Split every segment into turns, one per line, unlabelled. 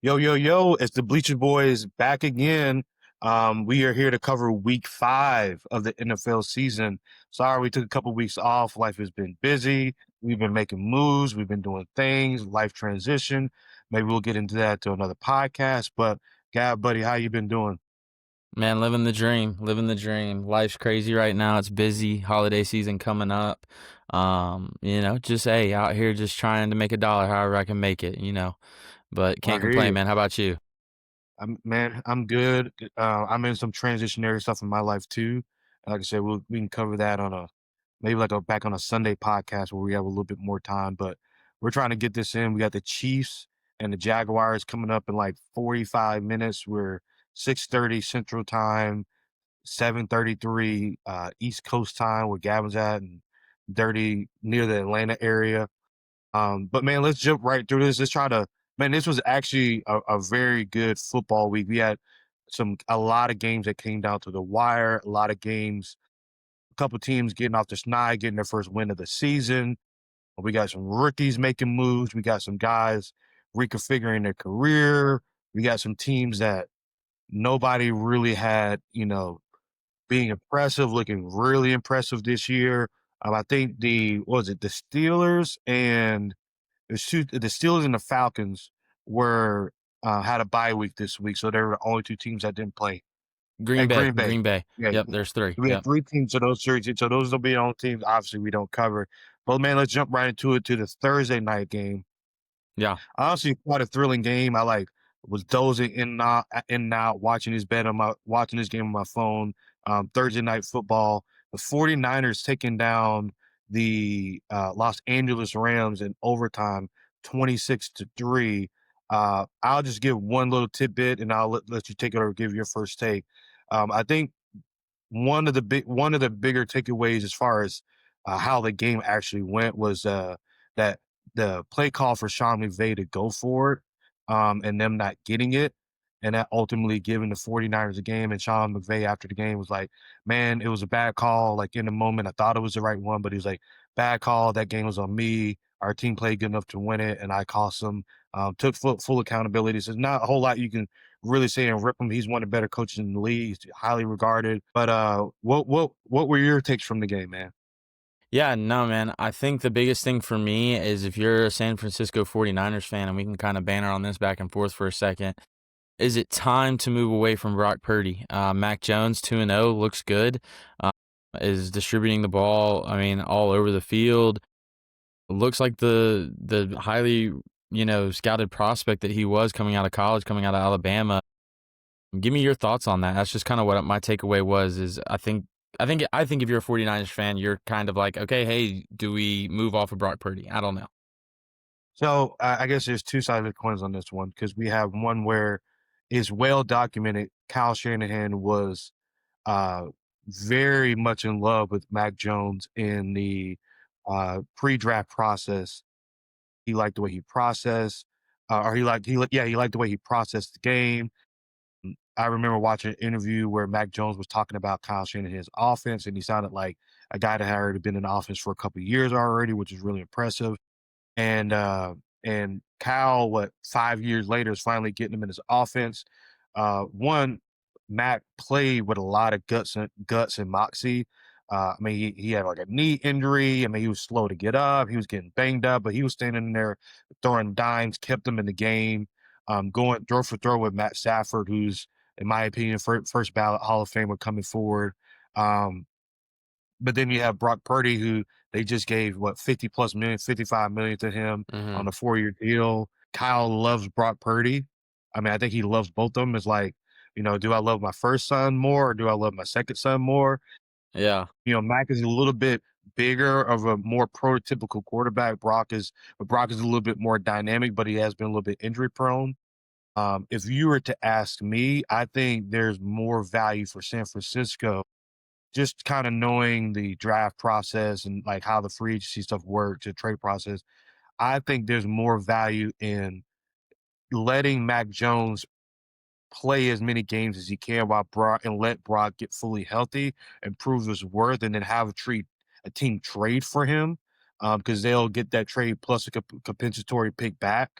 Yo, yo, yo, it's the Bleacher Boys back again. We are here to cover week 5 of the NFL season. Sorry, we took a couple weeks off. Life has been busy. We've been making moves. We've been doing things, life transition. Maybe we'll get into that to another podcast. But, Gab, buddy, how you been doing?
Man, living the dream, living the dream. Life's crazy right now. It's busy. Holiday season coming up. Just hey, out here just trying to make a dollar however I can make it. But
I
can't
hear
complain,
you.
man. How about you?
I'm good. I'm in some transitionary stuff in my life too. Like I said, we can cover that on a maybe like a back on a Sunday podcast where we have a little bit more time. But we're trying to get this in. We got the Chiefs and the Jaguars coming up in like 45 minutes. We're 6:30 Central Time, 7:33 East Coast time where Gavin's at, and dirty near the Atlanta area. But man, let's jump right through this. Let's try to man, this was actually a very good football week. We had a lot of games that came down to the wire, a lot of games, a couple teams getting off the snide, getting their first win of the season. We got some rookies making moves. We got some guys reconfiguring their career. We got some teams that nobody really had, being impressive, looking really impressive this year. I think what was it, the Steelers and the Steelers and the Falcons were had a bye week this week, so they were the only two teams that didn't play.
Green
And
Bay,
Green Bay,
Green Bay.
yeah,
Yep, there's three.
we had
Yep.
three teams of those series, so those will be the only teams. Obviously, we don't cover. But man, let's jump right into it to the Thursday night game.
Yeah.
Honestly, quite a thrilling game. I was dozing in and out, watching this game on my phone. Thursday night football. The 49ers taking down the Los Angeles Rams in overtime, 26-3. I'll just give one little tidbit, and I'll let you take it or give your first take. I think one of the bigger takeaways as far as how the game actually went was that the play call for Sean McVay to go for it, and them not getting it, and that ultimately giving the 49ers a game. And Sean McVay after the game was like, "Man, it was a bad call. Like in the moment, I thought it was the right one, but he was like, bad call. That game was on me. Our team played good enough to win it, and I cost them." Took full accountability. So not a whole lot you can really say and rip him. He's one of the better coaches in the league. He's highly regarded. But what were your takes from the game, man?
Yeah, no, man. I think the biggest thing for me is if you're a San Francisco 49ers fan, and we can kind of banter on this back and forth for a second, is it time to move away from Brock Purdy? Mac Jones 2-0 looks good. Uh, is distributing the ball, I mean, all over the field. Looks like the highly, scouted prospect that he was coming out of college, coming out of Alabama. Give me your thoughts on that. That's just kind of what my takeaway was. Is I think if you're a 49ers fan, you're kind of like, okay, hey, do we move off of Brock Purdy? I don't know.
So I guess there's two sides of the coins on this one because we have one where it's well documented. Kyle Shanahan was uh, very much in love with Mac Jones in the pre-draft process. He liked the way he processed, or he liked the way he processed the game. I remember watching an interview where Mac Jones was talking about Kyle Shanahan's offense, and he sounded like a guy that had already been in the offense for a couple of years already, which is really impressive. And and Kyle, 5 years later, is finally getting him in his offense. One, Mac played with a lot of guts and moxie. I mean, he had like a knee injury. I mean, he was slow to get up. He was getting banged up, but he was standing there throwing dimes, kept him in the game. Going throw for throw with Matt Stafford, who's, in my opinion, first ballot Hall of Famer coming forward. Um, but then you have Brock Purdy, who they just gave 50 plus million, 55 million to him on
Hmm.
a 4-year deal. Kyle loves Brock Purdy. I mean, I think he loves both of them. It's like, do I love my first son more or do I love my second son more?
Yeah.
Mac is a little bit bigger of a more prototypical quarterback. Brock is a little bit more dynamic, but he has been a little bit injury prone. If you were to ask me, I think there's more value for San Francisco just kind of knowing the draft process and like how the free agency stuff works, the trade process. I think there's more value in letting Mac Jones play as many games as he can while Brock and let Brock get fully healthy and prove his worth, and then have a team trade for him because they'll get that trade plus a compensatory pick back.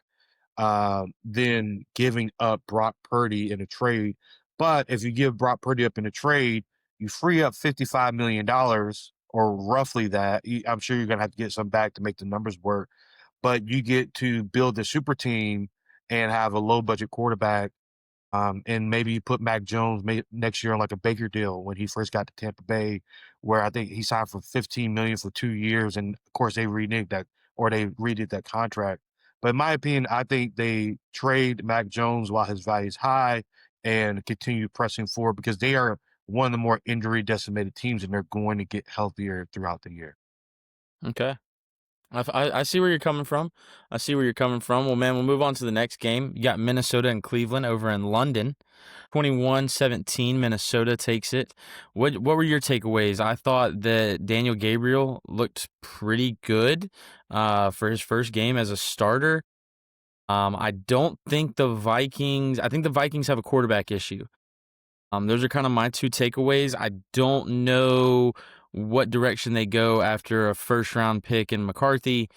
than giving up Brock Purdy in a trade. But if you give Brock Purdy up in a trade, you free up $55 million or roughly that. I'm sure you're going to have to get some back to make the numbers work, but you get to build a super team and have a low budget quarterback. And maybe you put Mac Jones next year on like a Baker deal when he first got to Tampa Bay, where I think he signed for 15 million for 2 years, and of course they reneged that or they redid that contract. But in my opinion, I think they trade Mac Jones while his value is high and continue pressing forward because they are one of the more injury decimated teams, and they're going to get healthier throughout the year.
Okay. I see where you're coming from. I see where you're coming from. Well, man, we'll move on to the next game. You got Minnesota and Cleveland over in London. 21-17, Minnesota takes it. What were your takeaways? I thought that Daniel Gabriel looked pretty good for his first game as a starter. I don't think the Vikings. I think the Vikings have a quarterback issue. Those are kind of my two takeaways. I don't know what direction they go after a first round pick in McCarthy.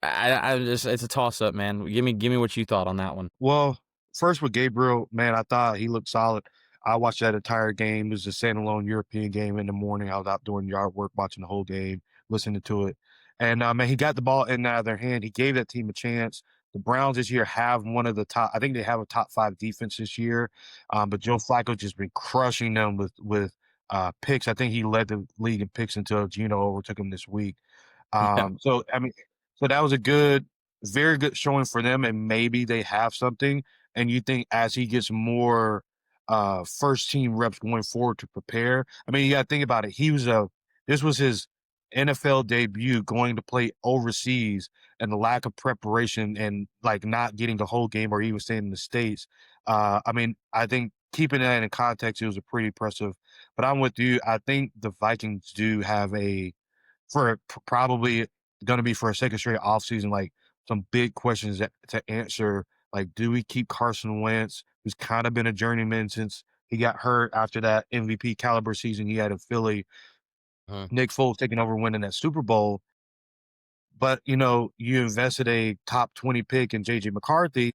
I just it's a toss up, man. Give me what you thought on that one.
Well, first with Gabriel, man, I thought he looked solid. I watched that entire game. It was a standalone European game in the morning. I was out doing yard work, watching the whole game, listening to it. And man, he got the ball in and out of their hand. He gave that team a chance. The Browns this year have one of the top. I think they have a top 5 defense this year. But Joe Flacco just been crushing them with picks. I think he led the league in picks until Gino overtook him this week.
Yeah.
So I mean, so that was a very good showing for them, and maybe they have something. And you think as he gets more first team reps going forward to prepare, I mean, you got to think about it. This was his NFL debut going to play overseas, and the lack of preparation and like not getting the whole game or even staying in the States. I mean, I think keeping that in context, it was a pretty impressive. But I'm with you. I think the Vikings do have probably going to be for a second straight offseason, like some big questions to answer. Like, do we keep Carson Wentz, who's kind of been a journeyman since he got hurt after that MVP caliber season he had in Philly?
Mhm.
Nick Foles taking over, winning that Super Bowl. But, you invested a top 20 pick in JJ McCarthy,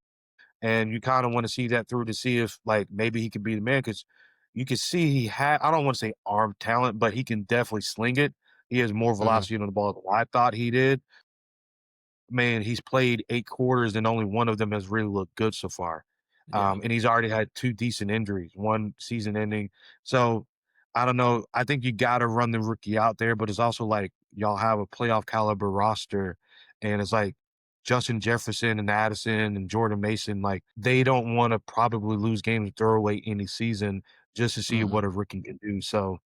and you kind of want to see that through to see if, like, maybe he could be the man because you can see I don't want to say arm talent, but he can definitely sling it. He has more
Mhm.
velocity on the ball than I thought he did. Man, he's played 8 quarters and only one of them has really looked good so far.
Yeah.
And he's already had 2 decent injuries, 1 season ending. So, I don't know. I think you gotta run the rookie out there, but it's also like y'all have a playoff caliber roster, and it's like Justin Jefferson and Addison and Jordan Mason, like, they don't wanna probably lose games and throw away any season just to see
Mhm.
what a rookie can do. So,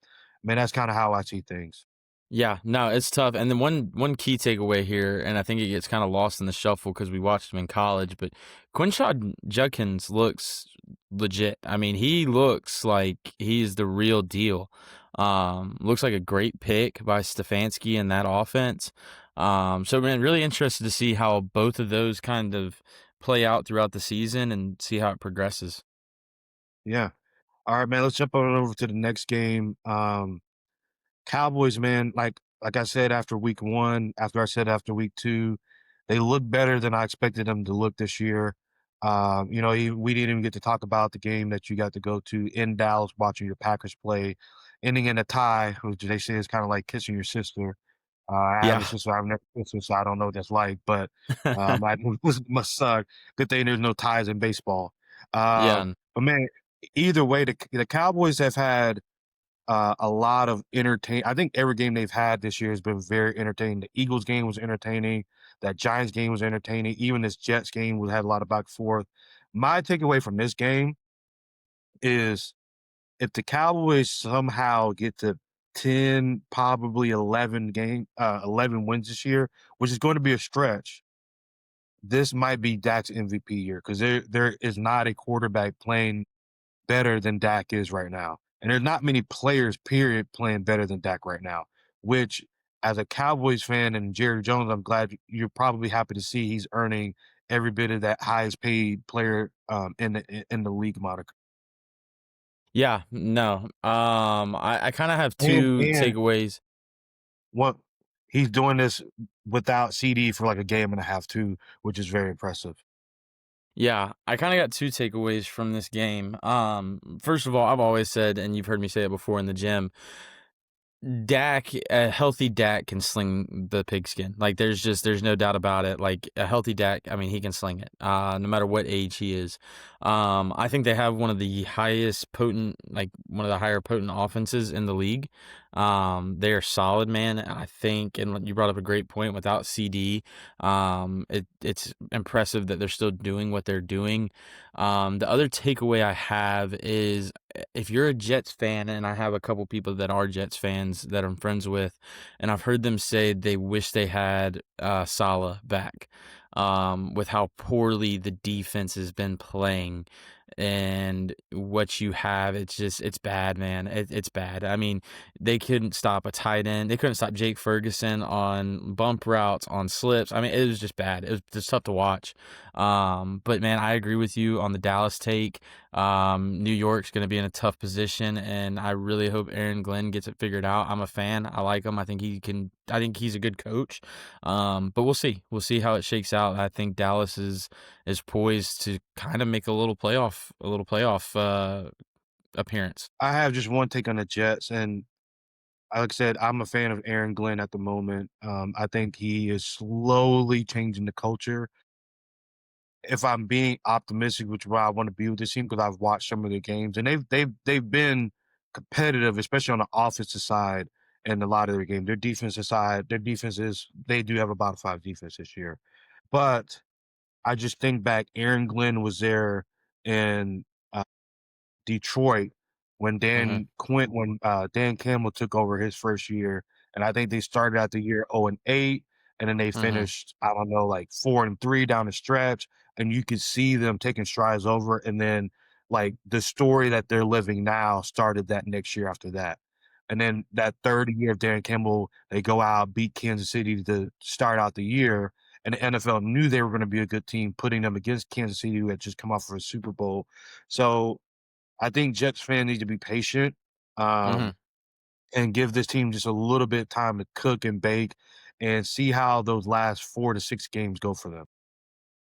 man, that's kinda how I see things.
Yeah, no, it's tough. And then one key takeaway here, and I think it gets kind of lost in the shuffle because we watched him in college, but Quinshaw Judkins looks legit. I mean, he looks like he's the real deal. Looks like a great pick by Stefanski in that offense. So man, really interested to see how both of those kind of play out throughout the season and see how it progresses.
Yeah. Alright, man, let's jump on over to the next game. Cowboys, man, like I said after week 1, after I said after week 2, they look better than I expected them to look this year. We didn't even get to talk about the game that you got to go to in Dallas watching your Packers play, ending in a tie, which they say is kinda like kissing your sister. I have a
Yeah.
sister, I've never kissed her, so I don't know what that's like, but, I must suck. Good thing there's no ties in baseball.
Yeah.
But man, either way, the Cowboys have had a lot of I think every game they've had this year has been very entertaining. The Eagles game was entertaining. That Giants game was entertaining. Even this Jets game we had a lot of back and forth. My takeaway from this game is if the Cowboys somehow get to 10, probably 11 wins this year, which is going to be a stretch, this might be Dak's MVP year because there is not a quarterback playing better than Dak is right now. And there's not many players, period, playing better than Dak right now, which as a Cowboys fan and Jerry Jones, I'm glad you're probably happy to see he's earning every bit of that highest paid player in the league moniker.
Yeah, no. I kind of have
And
two
and
takeaways.
what he's doing this without CD for like a game and a half too, which is very impressive.
Yeah, I kinda got 2 takeaways from this game. First of all, I've always said, and you've heard me say it before in the gym, Dak, a healthy Dak can sling the pigskin. Like, there's no doubt about it. Like, a healthy Dak, I mean, he can sling it, no matter what age he is. I think they have one of the highest potent, like, one of the higher potent offenses in the league. They are solid, man. I think, and you brought up a great point, without CD, it's impressive that they're still doing what they're doing. The other takeaway I have is, if you're a Jets fan, and I have a couple people that are Jets fans that I'm friends with, and I've heard them say they wish they had Saleh back, with how poorly the defense has been playing, and what you have, it's bad, man. It's bad. I mean, they couldn't stop a tight end. They couldn't stop Jake Ferguson on bump routes, on slips. I mean, it was just bad. It was just tough to watch. But man, I agree with you on the Dallas take. New York's going to be in a tough position, and I really hope Aaron Glenn gets it figured out. I'm a fan. I like him. I think he can. I think he's a good coach. But we'll see. We'll see how it shakes out. I think Dallas is poised to kind of make a little playoff appearance.
I have just one take on the Jets, and like I said, I'm a fan of Aaron Glenn at the moment. I think he is slowly changing the culture. If I'm being optimistic, which is why I want to be with this team, because I've watched some of their games, and they've been competitive, especially on the offensive side in a lot of their games. Their defensive side, their defense is they do have about 5 defense this year. But I just think back, Aaron Glenn was there in Detroit
Hmm.
when Dan Campbell took over his first year, and I think they started out the year 0-8, and then they
Hmm.
finished, I don't know, like 4-3 down the stretch, and you could see them taking strides over, and then, like, the story that they're living now started that next year after that. And then that 3rd year of Dan Campbell, they go out, beat Kansas City to start out the year, and the NFL knew they were gonna be a good team, putting them against Kansas City, who had just come off of a Super Bowl. So I think Jets fans need to be patient,
Hmm.
um, and give this team just a little bit of time to cook and bake and see how those last 4 to 6 games go for them.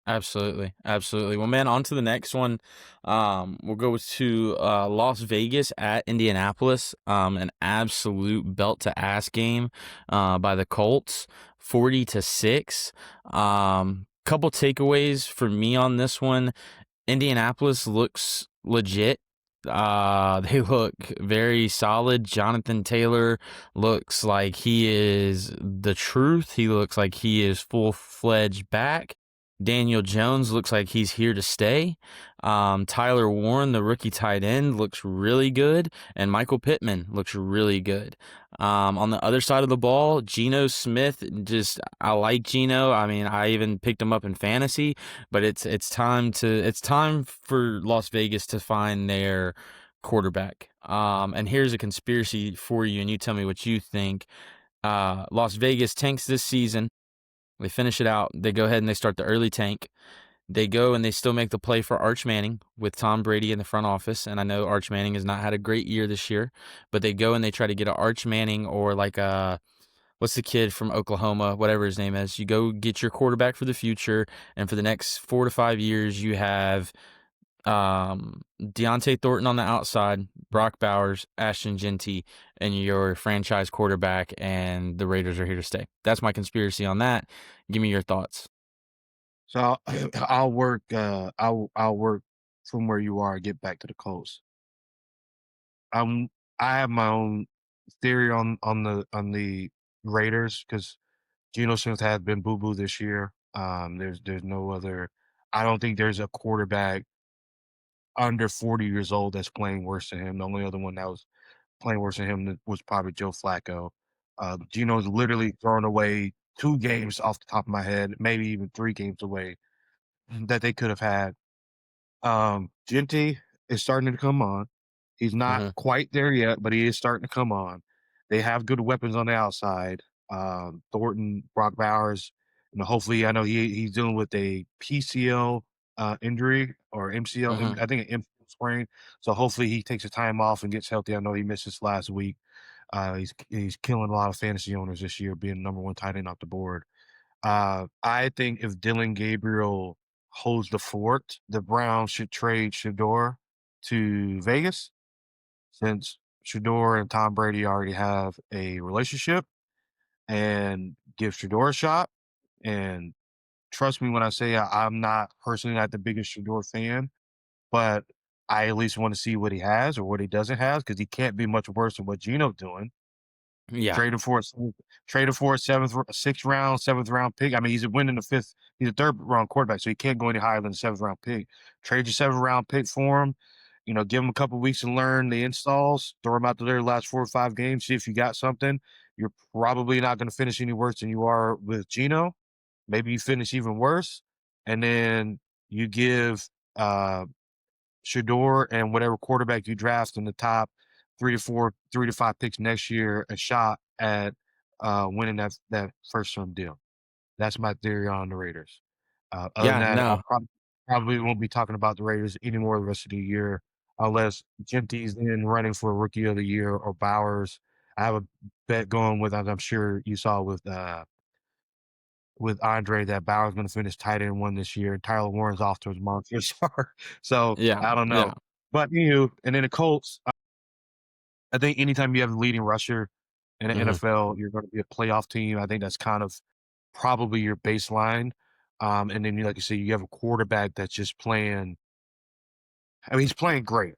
Absolutely, absolutely. Well, man, on to the next one. We'll go to Las Vegas at Indianapolis. An absolute belt to ass game by the Colts, 40-6. Couple takeaways for me on this one. Indianapolis looks legit. They look very solid. Jonathan Taylor looks like he is the truth. He looks like he is full-fledged back. Daniel Jones looks like he's here to stay. Tyler Warren, the rookie tight end, looks really good, and Michael Pittman looks really good. On the other side of the ball, Geno Smith, just I like Geno. I mean, I even picked him up in fantasy, but it's time for Las Vegas to find their quarterback. And here's a conspiracy for you, and you tell me what you think. Las Vegas tanks this season. They finish it out. They go ahead and they start the early tank. They go and they still make the play for Arch Manning with Tom Brady in the front office. And I know Arch Manning has not had a great year this year, but they go and they try to get a Arch Manning, or like a, what's the kid from Oklahoma, whatever his name is. You go get your quarterback for the future, and for the next 4 to 5 years, you have Deontay Thornton on the outside, Brock Bowers, Ashton Genty, and your franchise quarterback, and the Raiders are here to stay. That's my conspiracy on that. Give me your thoughts.
So I'll work from where you are, get back to the Colts. Um, I have my own theory on the Raiders because Geno Smith has been boo-boo this year. There's no other I don't think there's a quarterback under 40 years old that's playing worse than him. The only other one that was playing worse than him was probably Joe Flacco. Geno's literally thrown away 2 games off the top of my head, maybe even 3 games away that they could have had. Genty is starting to come on. He's not
Mhm.
quite there yet, but he is starting to come on. They have good weapons on the outside. Thornton, Brock Bowers, hopefully I know he's dealing with a PCL injury or MCL,
Mhm.
I think an MCL sprain. So hopefully he takes the time off and gets healthy. I know he missed this last week. He's killing a lot of fantasy owners this year, being number 1 tight end off the board. I think if Dylan Gabriel holds the fort. The Browns should trade Shador to Vegas since Shador and Tom Brady already have a relationship and give Shador a shot. And trust me when I say I'm not personally not the biggest Shador fan, but I at least want to see what he has or what he doesn't have because he can't be much worse than what Geno's doing.
Yeah.
Traded for a traded for a sixth round, seventh round pick. I mean, he's a winning the fifth. He's a third round quarterback, so he can't go any higher than the seventh round pick. Trade your seventh round pick for him. You know, give him a couple weeks to learn the installs. Throw him out to their last 4 or 5 games. See if you got something. You're probably not going to finish any worse than you are with Geno. Maybe you finish even worse, and then you give Shador and whatever quarterback you draft in the top 3 to 4, 3 to 5 picks next year a shot at winning that first round deal. That's my theory on the Raiders. Other than
Yeah,
that, I
no.
probably won't be talking about the Raiders anymore the rest of the year unless Genty's in running for Rookie of the Year or Bowers. I have a bet going with, as I'm sure you saw with Andre that Bauer's going to finish tight end one this year. Tyler Warren's off to his monster start. So
Yeah,
I don't know.
yeah.
But you and then the Colts, I think anytime you have a leading rusher in the
Mhm,
NFL, you're going to be a playoff team. I think that's kind of probably your baseline. And then, like you say, you have a quarterback that's just playing. I mean, he's playing great.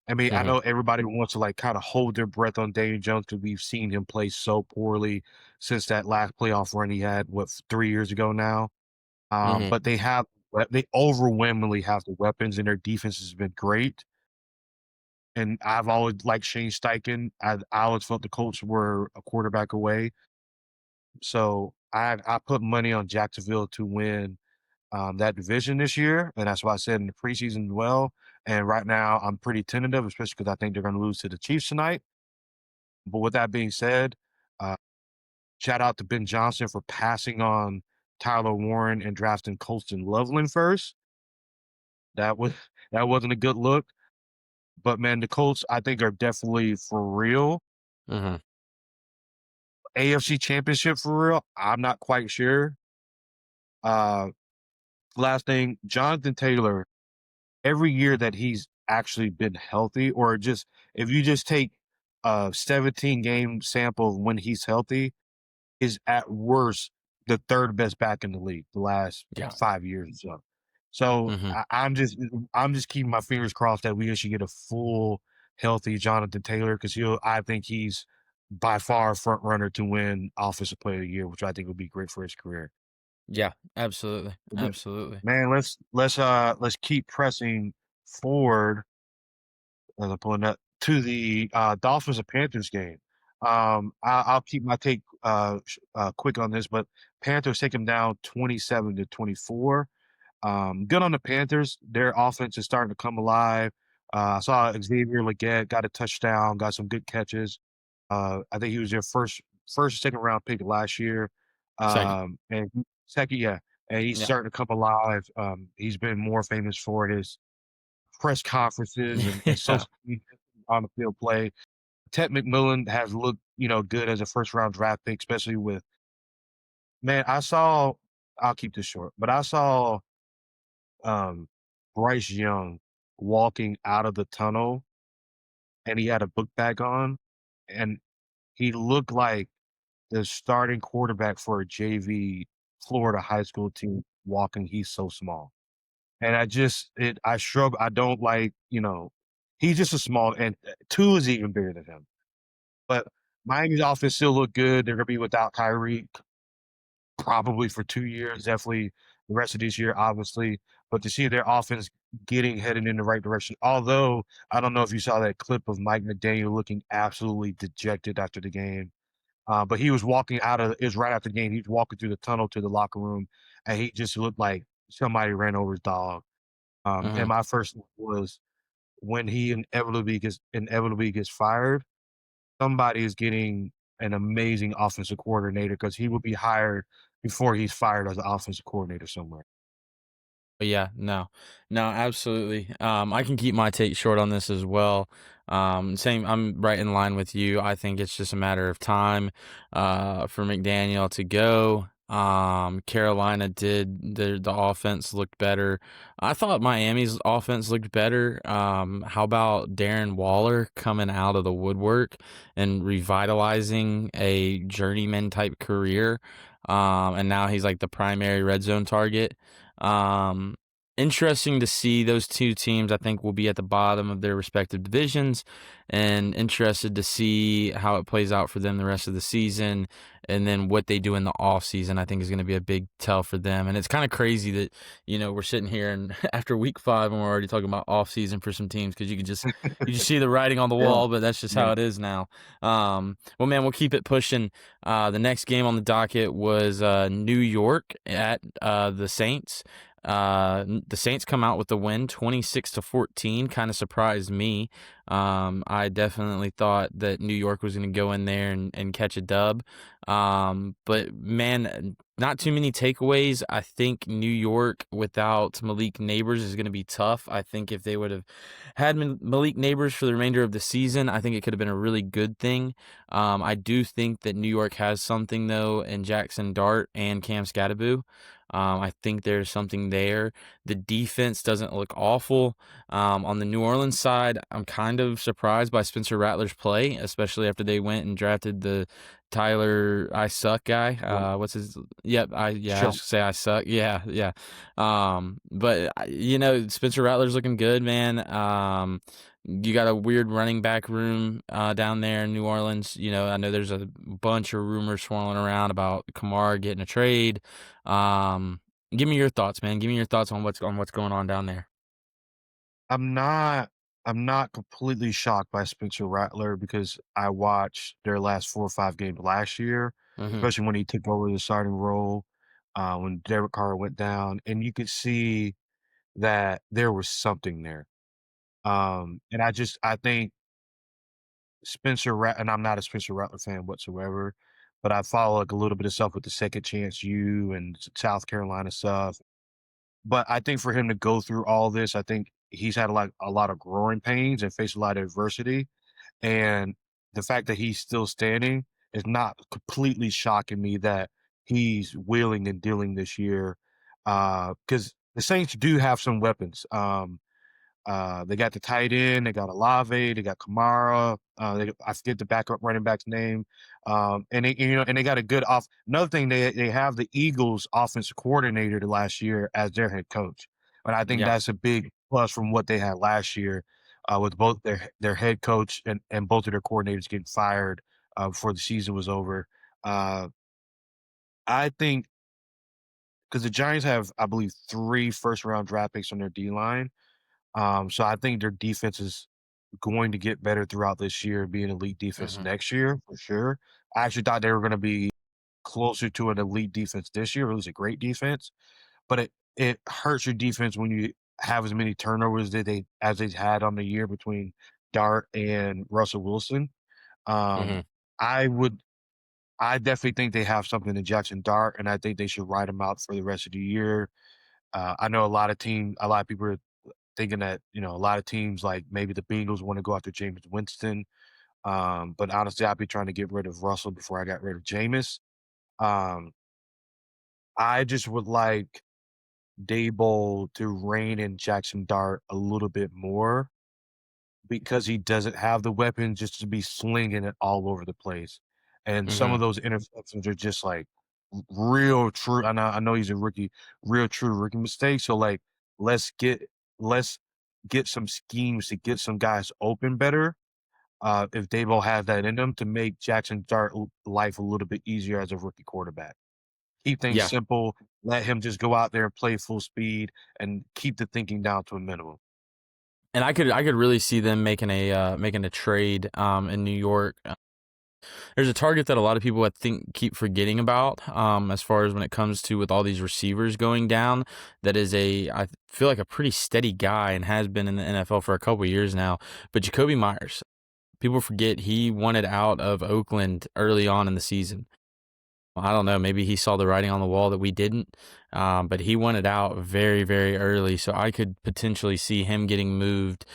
I mean, I
mhm.
know everybody wants to like kind of hold their breath on Daniel Jones because we've seen him play so poorly since that last playoff run he had, what, 3 years ago now.
Mhm.
But they overwhelmingly have the weapons, and their defense has been great. And I've always liked Shane Steichen. I always felt the Colts were a quarterback away. So I put money on Jacksonville to win that division this year, and that's why I said in the preseason as well. And right now, I'm pretty tentative, especially because I think they're going to lose to the Chiefs tonight. But with that being said, uh, shout out to Ben Johnson for passing on Tyler Warren and drafting Colston Loveland first. That was that wasn't a good look. But man, the Colts I think are definitely for real.
Mhm.
AFC Championship for real. I'm not quite sure. Uh, last thing, Jonathan Taylor. Every year that he's actually been healthy, or just if you just take a 17 game sample of when he's healthy, is at worst the third best back in the league the last
Yeah.
5 years or so. So
Mhm.
I'm just keeping my fingers crossed that we actually get a full healthy Jonathan Taylor because I think he's by far a front runner to win Offensive Player of the Year, which I think would be great for his career.
Yeah, absolutely,
But
absolutely.
man, let's keep pressing forward as I'm pulling up to the Dolphins and Panthers game. I'll keep my take quick on this, but Panthers take them down 27-24. Good on the Panthers. Their offense is starting to come alive. I saw Xavier Legette got a touchdown, got some good catches. I think he was their first second round pick last year.
Second.
And second, yeah, and he's
Yeah.
starting to come alive. He's been more famous for his press conferences and
Yeah.
social media on the field play. Ted McMillan has looked, good as a first round draft pick, especially with man. I'll keep this short, but I saw um, Bryce Young walking out of the tunnel, and he had a book bag on, and he looked like the starting quarterback for a JV Florida high school team walking. He's so small. And I shrug. I don't like, he's just a small, and two is even bigger than him. But Miami's offense still look good. They're gonna be without Kyrie probably for 2 years, definitely the rest of this year, obviously. But to see their offense heading in the right direction. Although I don't know if you saw that clip of Mike McDaniel looking absolutely dejected after the game. But he was walking it was right after the game. He was walking through the tunnel to the locker room, and he just looked like somebody ran over his dog. And
Mhm.
my first thought was when he inevitably gets fired, somebody is getting an amazing offensive coordinator because he will be hired before he's fired as an offensive coordinator somewhere.
But yeah, no. No, absolutely. I can keep my take short on this as well. Same, I'm right in line with you. I think it's just a matter of time for McDaniel to go. Carolina did the offense looked better. I thought Miami's offense looked better. How about Darren Waller coming out of the woodwork and revitalizing a journeyman type career? And now he's like the primary red zone target. Um, Interesting to see those two teams. I think will be at the bottom of their respective divisions, and interested to see how it plays out for them the rest of the season, and then what they do in the off season, I think is going to be a big tell for them. And it's kind of crazy that, we're sitting here and after week 5 and we're already talking about off season for some teams, because you just see the writing on the
Yeah,
wall, but that's just
yeah.
how it is now. Well, man, we'll keep it pushing. The next game on the docket was New York at the Saints. The Saints come out with the win, 26-14. Kind of surprised me. I definitely thought that New York was going to go in there and catch a dub. But man, not too many takeaways. I think New York without Malik Neighbors is going to be tough. I think if they would have had Malik Neighbors for the remainder of the season, I think it could have been a really good thing. I do think that New York has something though in Jackson Dart and Cam Scatterbo. I think there's something there. The defense doesn't look awful. On the New Orleans side, I'm kind of surprised by Spencer Rattler's play, especially after they went and drafted the Tyler I suck guy.
Well,
What's his? Yep, I
sure.
should say I suck. Yeah, yeah. But Spencer Rattler's looking good, man. You got a weird running back room down there in New Orleans. I know there's a bunch of rumors swirling around about Kamara getting a trade. Um, Give me your thoughts, man. Give me your thoughts on what's going on down there.
I'm not I'm not completely shocked by Spencer Rattler because I watched their last 4 or 5 games last year,
Mhm.
especially when he took over the starting role, when Derek Carr went down, and you could see that there was something there. And I think and I'm not a Spencer Rattler fan whatsoever, but I follow, like, a little bit of stuff with the Second Chance U and South Carolina stuff. But I think for him to go through all this, I think he's had, like, a lot of growing pains and faced a lot of adversity, and the fact that he's still standing is not completely shocking me that he's wheeling and dealing this year, because the Saints do have some weapons. They got the tight end, they got Olave, they got Kamara, I forget the backup running back's name, and they got a good off another thing, they have the Eagles offensive coordinator the last year as their head coach, and I think
Yeah.
that's a big plus from what they had last year, with both their head coach and both of their coordinators getting fired, before the season was over. Uh, I think because the Giants have, I believe, 3 first-round draft picks on their D-line, so I think their defense is going to get better throughout this year, be an elite defense
Mhm.
next year for sure. I actually thought they were gonna be closer to an elite defense this year. It was a great defense, but it hurts your defense when you have as many turnovers that they had on the year between Dart and Russell Wilson. Um,
Mhm.
I would I definitely think they have something in Jackson Dart, and I think they should ride him out for the rest of the year. I know a lot of people are thinking that, a lot of teams, like, maybe the Bengals wanna go after Jameis Winston, but honestly, I'd be trying to get rid of Russell before I got rid of Jameis. Um, I just would like Daboll to rein in Jackson Dart a little bit more because he doesn't have the weapon just to be slinging it all over the place, and some of
Mhm.
those interceptions are just, like, real true I know he's a rookie, real true rookie mistakes, so, like, let's get let's get some schemes to get some guys open better, if Daboll has that in them to make Jackson Dart life a little bit easier as a rookie quarterback. Keep things
Yeah.
simple, let him just go out there and play full speed, and keep the thinking down to a minimum.
And I could really see them making a trade in New York. There's a target that a lot of people I think keep forgetting about, as far as when it comes to with all these receivers going down. That is I feel like a pretty steady guy and has been in the NFL for a couple of years now. But Jacoby Myers, people forget he wanted out of Oakland early on in the season. Well, I don't know. Maybe he saw the writing on the wall that we didn't, but he wanted out very, very early. So I could potentially see him getting moved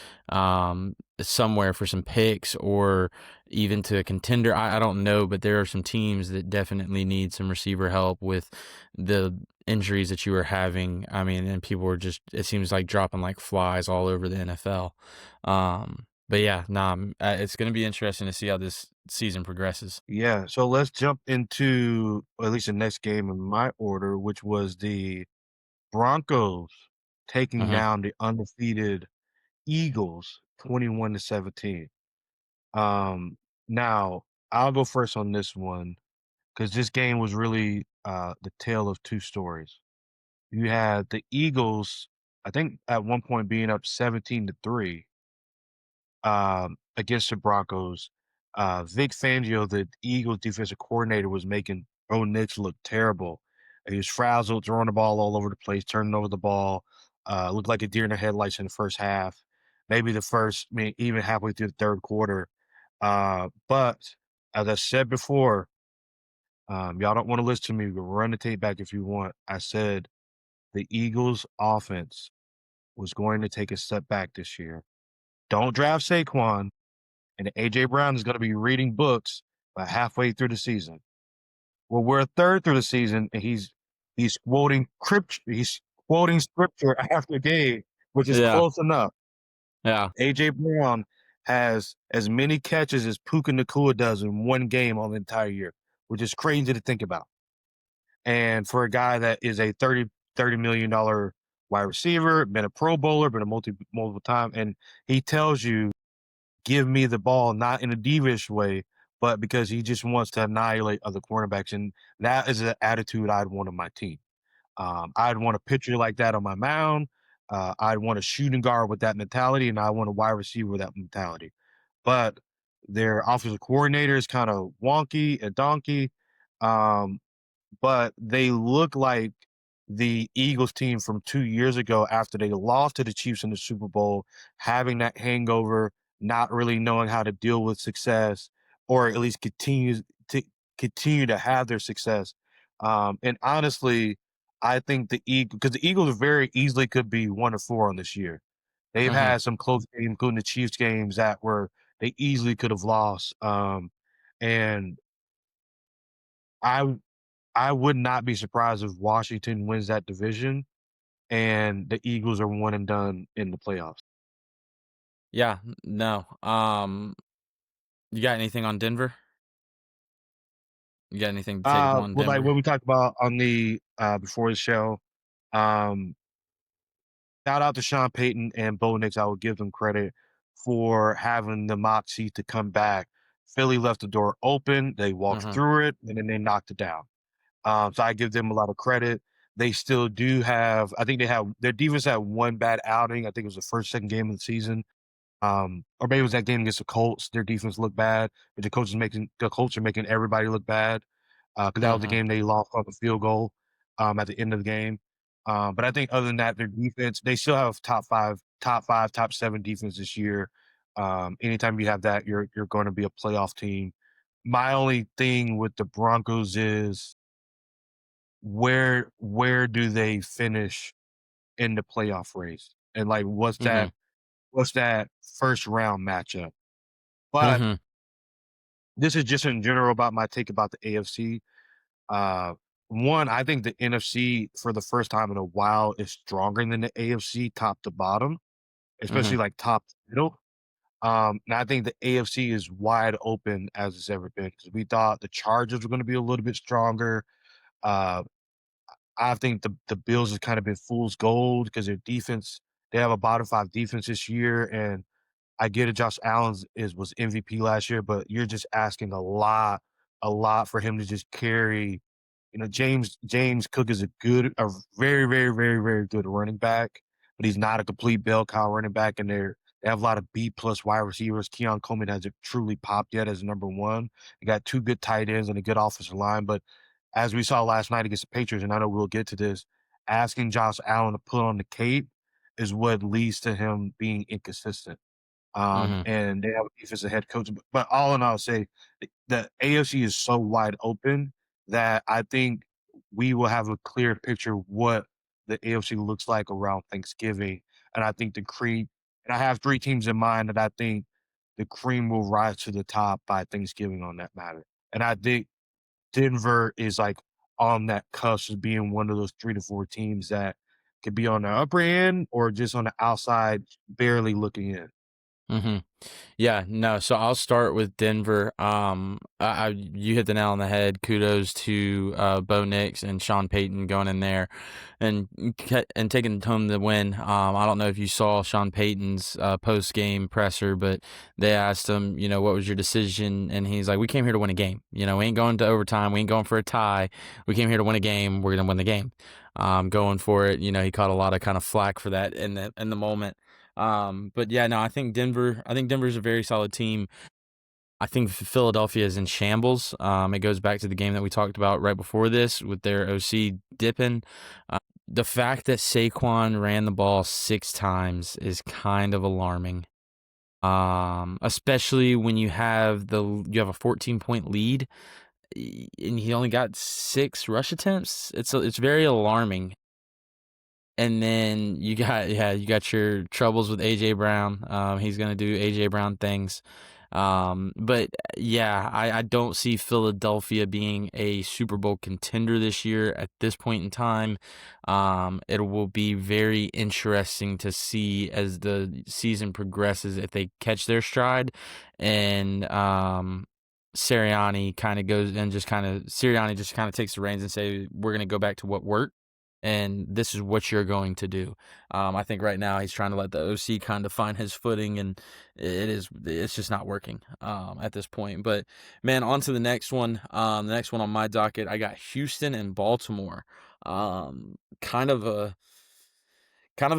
somewhere for some picks or even to a contender. I don't know, but there are some teams that definitely need some receiver help with the injuries that you were having. I mean, and people were just, it seems like dropping like flies all over the NFL. But yeah, nah, it's going to be interesting to see how this season progresses.
Yeah, so let's jump into at least the next game in my order, which was the Broncos taking
Hmm.
down the undefeated Eagles 21-17. Um, Now I'll go first on this one because this game was really the tale of two stories. You had the Eagles, I think at one point being up 17-3 against the Broncos. Vic Fangio, the Eagles defensive coordinator, was making Bo Nix look terrible. He was frazzled, throwing the ball all over the place, turning over the ball. Looked like a deer in the headlights in the first half, maybe the first, I mean, even halfway through the third quarter. But as I said before, y'all don't want to listen to me, but run the tape back if you want. I said the Eagles' offense was going to take a step back this year. Don't draft Saquon, and AJ Brown is going to be reading books by halfway through the season. Well, we're a third through the season, and he's quoting scripture after game, which is
Yeah.
close enough.
Yeah.
AJ Brown has as many catches as Puka Nacua does in one game on the entire year, which is crazy to think about. And for a guy that is a $30 million wide receiver, been a Pro Bowler, been a multiple time, and he tells you give me the ball, not in a devious way, but because he just wants to annihilate other cornerbacks. And that is the attitude I'd want on my team. I'd want a pitcher like that on my mound. I'd want a shooting guard with that mentality, and I want a wide receiver with that mentality. But their offensive coordinator is kind of wonky and donkey. Um, but they look like the Eagles team from 2 years ago after they lost to the Chiefs in the Super Bowl, having that hangover, not really knowing how to deal with success, or at least continue to have their success. And honestly, I think the Eagles, because the Eagles very easily could be 1-4 on this year. They've
Mhm.
had some close games, including the Chiefs games that were they easily could have lost. And I I would not be surprised if Washington wins that division and the Eagles are one and done in the playoffs.
Yeah, no. You got anything on Denver? You got anything to take on
Well, like
Denver?
what we talked about on the before the show, um, shout out to Sean Payton and Bo Nix. I would give them credit for having the moxie to come back. Philly left the door open. They walked
Mhm.
through it and then they knocked it down. So I give them a lot of credit. They still do have, I think they have, their defense had one bad outing. I think it was the first, second game of the season. Or maybe it was that game against the Colts. Their defense looked bad, but the Colts are making everybody look bad. Because that was the
Mhm.
game they lost on the field goal at the end of the game. But I think other than that, their defense, they still have top five, top seven defense this year. Anytime you have that, you're going to be a playoff team. My only thing with the Broncos is where do they finish in the playoff race? And like
Mhm.
what's that first round matchup? But
Mhm.
this is just in general about my take about the AFC. Uh, One, I think the NFC for the first time in a while is stronger than the AFC top to bottom, especially
Mhm.
like top to middle. And I think the AFC is wide open as it's ever been because we thought the Chargers were going to be a little bit stronger. Uh, I think the Bills have kind of been fool's gold because their defense, they have a bottom five defense this year, and I get it. Josh Allen's is was MVP last year, but you're just asking a lot for him to just carry. You know, James Cook is a very, very, very, very good running back, but he's not a complete bell cow running back. And they have a lot of B plus wide receivers. Keon Coleman hasn't truly popped yet as number one. They got two good tight ends and a good offensive line, but as we saw last night against the Patriots, and I know we'll get to this, asking Josh Allen to put on the cape is what leads to him being inconsistent.
Mhm.
And they have a defensive head coach. But all in all, say the AFC is so wide open that I think we will have a clear picture of what the AFC looks like around Thanksgiving. And I think the cream, and I have 3 teams in mind that I think the cream will rise to the top by Thanksgiving on that matter. And I think Denver is like on that cusp of being one of those 3 to 4 teams that could be on the upper end or just on the outside, barely looking in.
Mhm. Yeah, no, so I'll start with Denver. You hit the nail on the head. Kudos to Bo Nix and Sean Payton going in there and taking home the win. I don't know if you saw Sean Payton's post game presser, but they asked him, what was your decision? And he's like, "We came here to win a game. We ain't going to overtime. We ain't going for a tie. We came here to win a game. We're gonna win the game." Going for it. He caught a lot of kind of flack for that in the moment. But yeah, no, I think Denver's a very solid team. I think Philadelphia is in shambles. It goes back to the game that we talked about right before this with their OC dipping. The fact that Saquon ran the ball 6 times is kind of alarming. Especially when you have a 14-point lead and he only got 6 rush attempts. It's very alarming. And then you got your troubles with AJ Brown. He's gonna do AJ Brown things. But yeah, I don't see Philadelphia being a Super Bowl contender this year at this point in time. It will be very interesting to see as the season progresses if they catch their stride and Sirianni just kind of takes the reins and say, "We're going to go back to what worked, and this is what you're going to do." I think right now he's trying to let the OC kind of find his footing, and it's just not working at this point. But man, on to the next one. The next one on my docket, I got Houston and Baltimore. Kind of a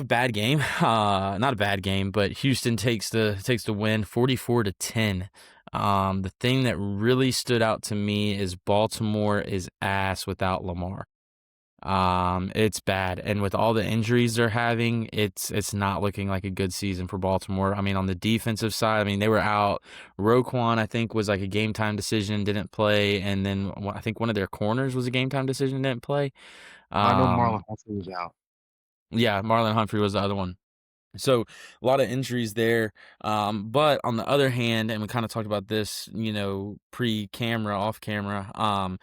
bad game. Not a bad game, but Houston takes the win 44-10. The thing that really stood out to me is Baltimore is ass without Lamar. It's bad. And with all the injuries they're having, it's not looking like a good season for Baltimore. I mean, on the defensive side, I mean, they were out. Roquan, I think, was like a game time decision, didn't play, and then I think one of their corners was a game time decision, didn't play.
I know
Um,
Marlon Humphrey was out.
yeah, Marlon Humphrey was the other one. So a lot of injuries there. But on the other hand, and we kind of talked about this, pre-camera, off camera,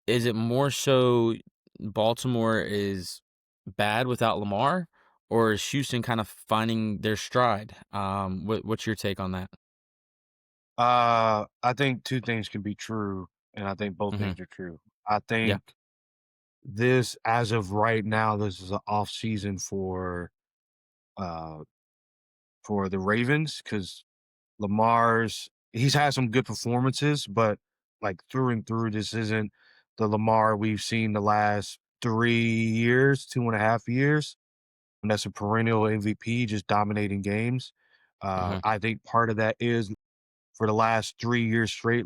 is it more so Baltimore is bad without Lamar, or is Houston kind of finding their stride? What's your take on that?
I think 2 things can be true, and I think both
Hmm.
things are true. I
Yeah.
think this, as of right now, this is an off season uh, for the Ravens because he's had some good performances, but, like, through and through, this isn't the Lamar we've seen the last 3 years, 2.5 years, and that's a perennial MVP just dominating games.
Hmm.
I think part of that is for the last 3 years straight,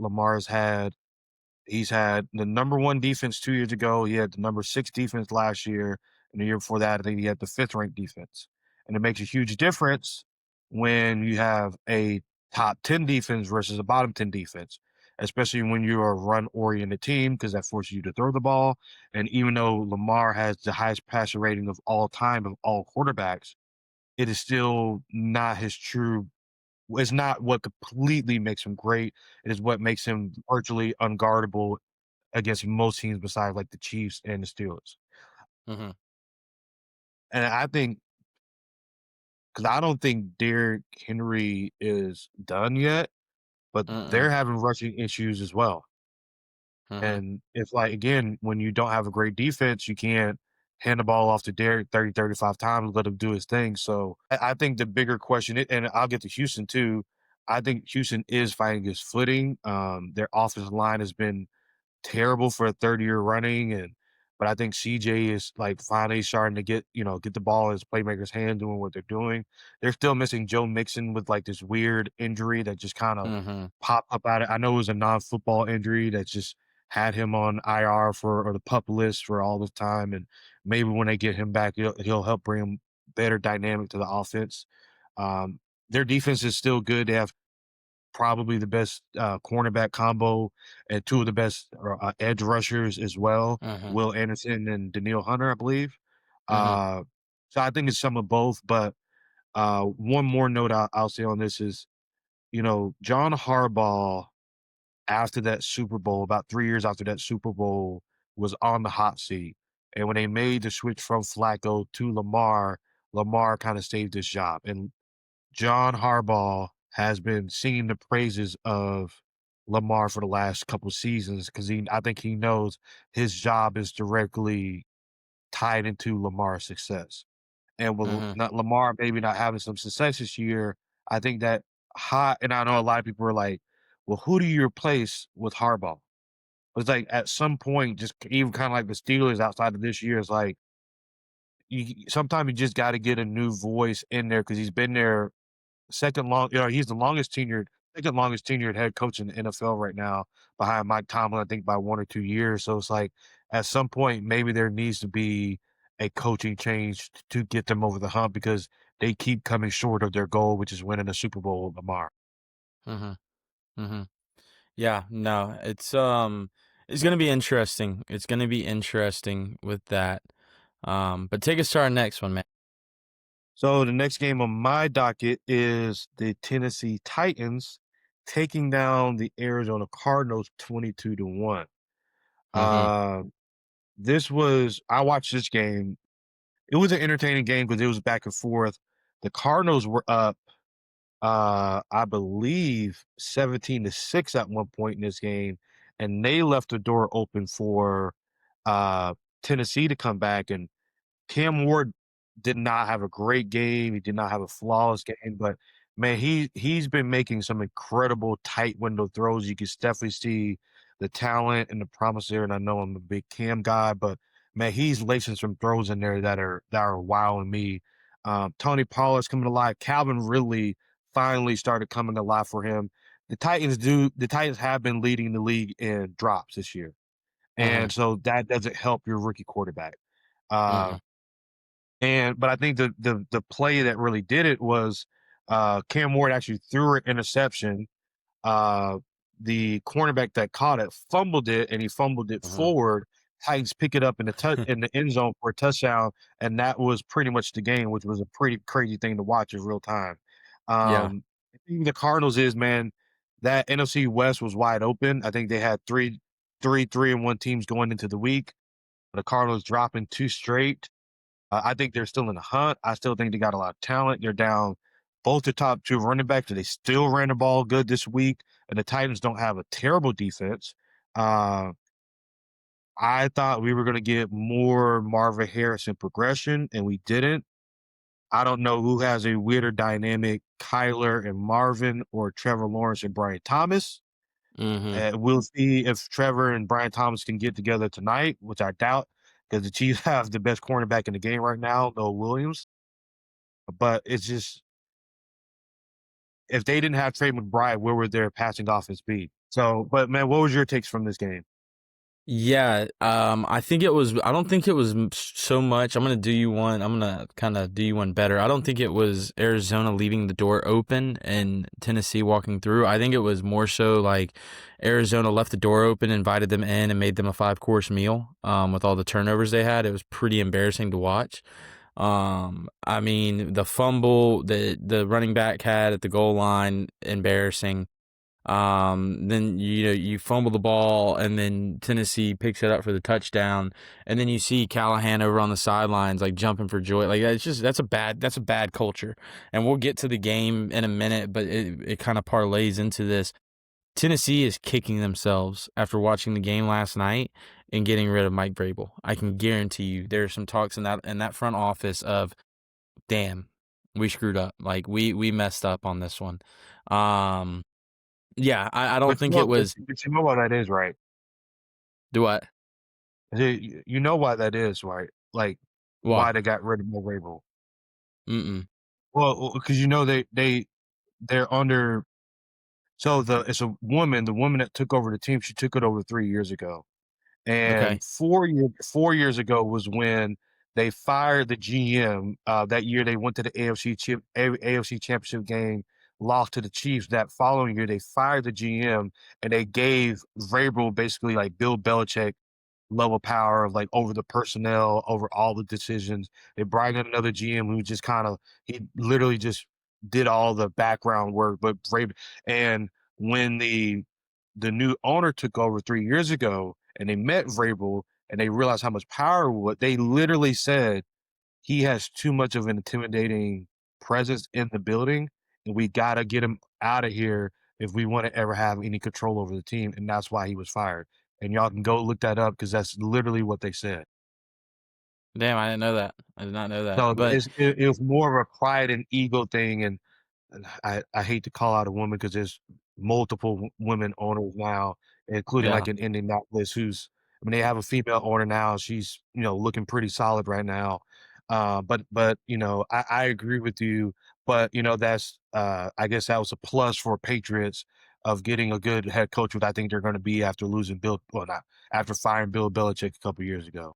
he's had the number 1 defense 2 years ago, he had the number 6 defense last year, and the year before that, I think he had the 5th ranked defense. And it makes a huge difference when you have a top 10 defense versus a bottom 10 defense, especially when you're a run-oriented team because that forces you to throw the ball. And even though Lamar has the highest passer rating of all time of all quarterbacks, it is still not his true it's not what completely makes him great. It is what makes him virtually unguardable against most teams besides like the Chiefs and the Steelers.
Hmm.
And I think because I don't think Derrick Henry is done yet, but
Mm-mm.
they're having rushing issues as well.
Hmm.
And it's like, again, when you don't have a great defense, you can't hand the ball off to Derrick 30, 35 times, let him do his thing. So I think the bigger question, and I'll get to Houston too. I think Houston is finding his footing. Their offensive line has been terrible for a 3rd year running, but I think CJ is, like, finally starting to get the ball in his playmakers' hand doing what they're doing. They're still missing Joe Mixon with, like, this weird injury that just kinda
Hmm.
popped up out of I know it was a non-football injury that just had him on IR or the PUP list for all this time, and maybe when they get him back, he'll help bring better dynamic to the offense. Um, their defense is still good. They have probably the best cornerback combo and two of the best edge rushers as well.
Mhm.
Will Anderson and Daniil Hunter, I believe.
Mhm.
Uh, so I think it's some of both. But one more note I'll say on this is, John Harbaugh after that Super Bowl, about 3 years after that Super Bowl, was on the hot seat, and when they made the switch from Flacco to Lamar, Lamar kinda saved his job, and John Harbaugh has been singing the praises of Lamar for the last couple seasons because I think he knows his job is directly tied into Lamar's success. And with
Mhm.
not Lamar maybe not having some success this year, I think that hot and I know a lot of people are like, "Well, who do you replace with Harbaugh?" It's like at some point, just even kinda like the Steelers outside of this year, it's like, sometimes you just gotta get a new voice in there because he's been there he's the longest tenured second longest tenured head coach in the NFL right now behind Mike Tomlin, I think by 1 or 2 years. So it's like at some point, maybe there needs to be a coaching change to get them over the hump because they keep coming short of their goal, which is winning a Super Bowl with Lamar.
Mhm. Mhm. Yeah, no, it's gonna be interesting. It's gonna be interesting with that. But take us to our next one, man.
So the next game on my docket is the Tennessee Titans taking down the Arizona Cardinals 22-1.
Mhm.
Uh, I watched this game. It was an entertaining game because it was back and forth. The Cardinals were up, I believe 17-6 at one point in this game, and they left the door open for uh, Tennessee to come back. And Cam Ward did not have a great game. He did not have a flawless game, but man, he's been making some incredible tight window throws. You can definitely see the talent and the promise there. And I know I'm a big Cam guy, but man, he's lacing some throws in there that are wowing me. Tony Pollard's coming alive. Calvin Ridley finally started coming alive for him. The Titans have been leading the league in drops this year.
Mhm.
And so that doesn't help your rookie quarterback. Uh,
Mhm.
but I think the play that really did it was Cam Ward actually threw an interception. Uh, the cornerback that caught it fumbled it, and he fumbled it
Mhm.
forward. Titans pick it up in the end zone for a touchdown, and that was pretty much the game, which was a pretty crazy thing to watch in real time.
Yeah.
I think the Cardinals is man that NFC West was wide open. I think they had three and one teams going into the week. The Cardinals dropping two straight. I think they're still in the hunt. I still think they got a lot of talent. They're down both the top two running backs, and they still ran the ball good this week. And the Titans don't have a terrible defense. Uh, I thought we were going to get more Marvin Harrison progression, and we didn't. I don't know who has a weirder dynamic, Kyler and Marvin or Trevor Lawrence and Brian Thomas.
Mhm.
We'll see if Trevor and Brian Thomas can get together tonight, which I doubt because the Chiefs have the best cornerback in the game right now, Noah Williams. But it's just if they didn't have Trey McBride, where would their passing offense be? So, but man, what was your takes from this game?
Yeah, I don't think it was so much. I'm gonna do you one. I'm gonna kind of do you one better. I don't think it was Arizona leaving the door open and Tennessee walking through. I think it was more so like Arizona left the door open, invited them in, and made them a 5-course meal. With all the turnovers they had, it was pretty embarrassing to watch. I mean, the fumble the running back had at the goal line, embarrassing. Then you fumble the ball, and then Tennessee picks it up for the touchdown, and then you see Callahan over on the sidelines like jumping for joy. Like that's a bad culture. And we'll get to the game in a minute, but it kind of parlays into this. Tennessee is kicking themselves after watching the game last night and getting rid of Mike Vrabel. I can guarantee you there's some talks in that front office of damn, we screwed up. Like we messed up on this one. Um yeah, I don't
But
think it was
you know why that is, right?
do what?
You know why that is, right? Like
Why?
why they got rid of Mo Rabel.
Mm-mm.
Well, because they're under. So it's a woman. The woman that took over the team, she took it over 3 years ago.
Okay.
And 4 years ago was when they fired the GM. That year they went to the AFC Championship game lost to the Chiefs, that following year they fired the GM and they gave Vrabel basically like Bill Belichick level power of like over the personnel, over all the decisions. They brought in another GM who just kind of he literally just did all the background work. But Vrabel and when the new owner took over 3 years ago and they met Vrabel and they realized how much power what they literally said he has too much of an intimidating presence in the building, and we gotta get him out of here if we want to ever have any control over the team, and that's why he was fired. And y'all can go look that up because that's literally what they said.
Damn, I didn't know that. I did not know that.
So
But
it was more of a pride and ego thing, and I hate to call out a woman because there's multiple women owners now, including
yeah.
like in Indianapolis, who's I mean they have a female owner now. She's looking pretty solid right now. But I agree with you. But that's I guess that was a plus for Patriots of getting a good head coach, what I think they're going to be after losing Bill. Well, not after firing Bill Belichick a couple years ago.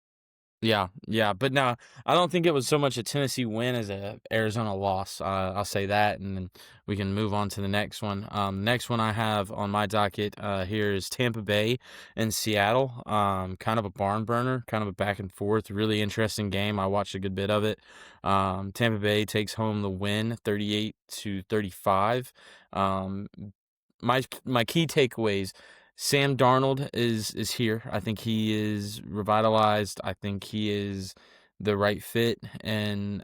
Yeah, yeah, but no, I don't think it was so much a Tennessee win as a Arizona loss. I'll say that, and then we can move on to the next one. Next one I have on my docket here is Tampa Bay and Seattle. Kind of a barn burner, kind of a back and forth, really interesting game. I watched a good bit of it. Tampa Bay takes home the win, 38-35. Um, my key takeaways. Sam Darnold is here. I think he is revitalized. I think he is the right fit in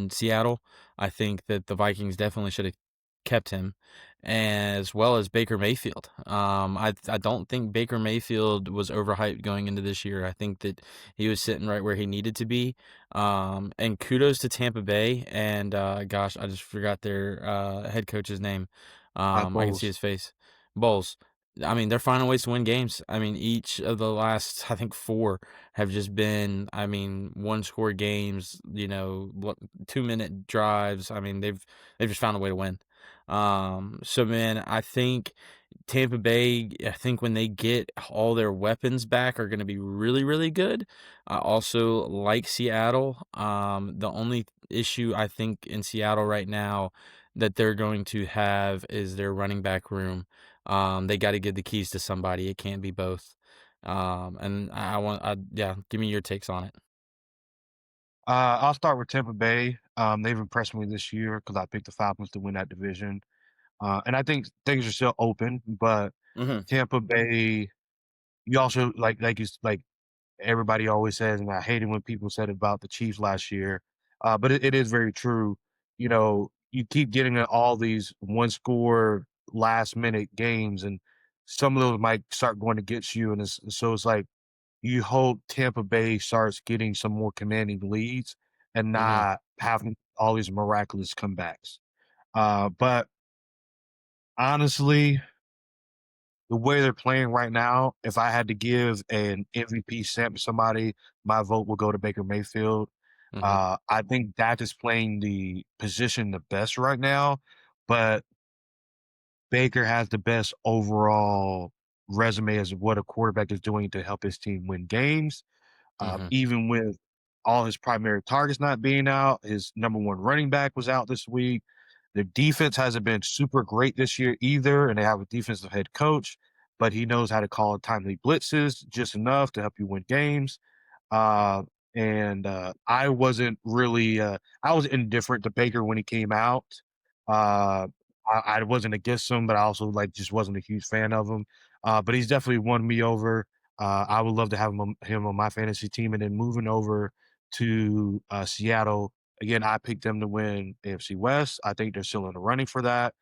Seattle. I think that the Vikings definitely should have kept him, as well as Baker Mayfield. I don't think Baker Mayfield was overhyped going into this year. I think that he was sitting right where he needed to be. And kudos to Tampa Bay. And gosh, I just forgot their head coach's name. I can see
Bowles.
his face. Bowles. I mean, they're finding ways to win games. I mean, each of the last, I think, four have just been, I mean, one-score games. 2-minute drives. I mean, they've just found a way to win. So man, I think Tampa Bay, I think when they get all their weapons back, are going to be really, really good. I also like Seattle. The only issue I think in Seattle right now that they're going to have is their running back room. They got to give the keys to somebody. It can't be both. And yeah, give me your takes on it.
I'll start with Tampa Bay. They've impressed me this year because I picked the Falcons to win that division. And I think things are still open, but
Hmm.
Tampa Bay, you also like everybody always says, and I hated when people said about the Chiefs last year. But it is very true. You keep getting all these one score last minute games, and some of those might start going against you. And so it's like you hope Tampa Bay starts getting some more commanding leads and
Hmm.
not having all these miraculous comebacks. But honestly, the way they're playing right now, if I had to give an MVP stamp to somebody, my vote will go to Baker Mayfield.
Hmm.
I think Dak is playing the position the best right now, but Baker has the best overall resume as what a quarterback is doing to help his team win games.
Hmm.
Even with all his primary targets not being out, his number one running back was out this week. Their defense hasn't been super great this year either, and they have a defensive head coach, but he knows how to call timely blitzes just enough to help you win games. Uh, and I wasn't really, I was indifferent to Baker when he came out. Uh, I wasn't against him, but I also like just wasn't a huge fan of him. But he's definitely won me over. I would love to have him on my fantasy team, and then moving over to Seattle again. I picked them to win AFC West. I think they're still in the running for that.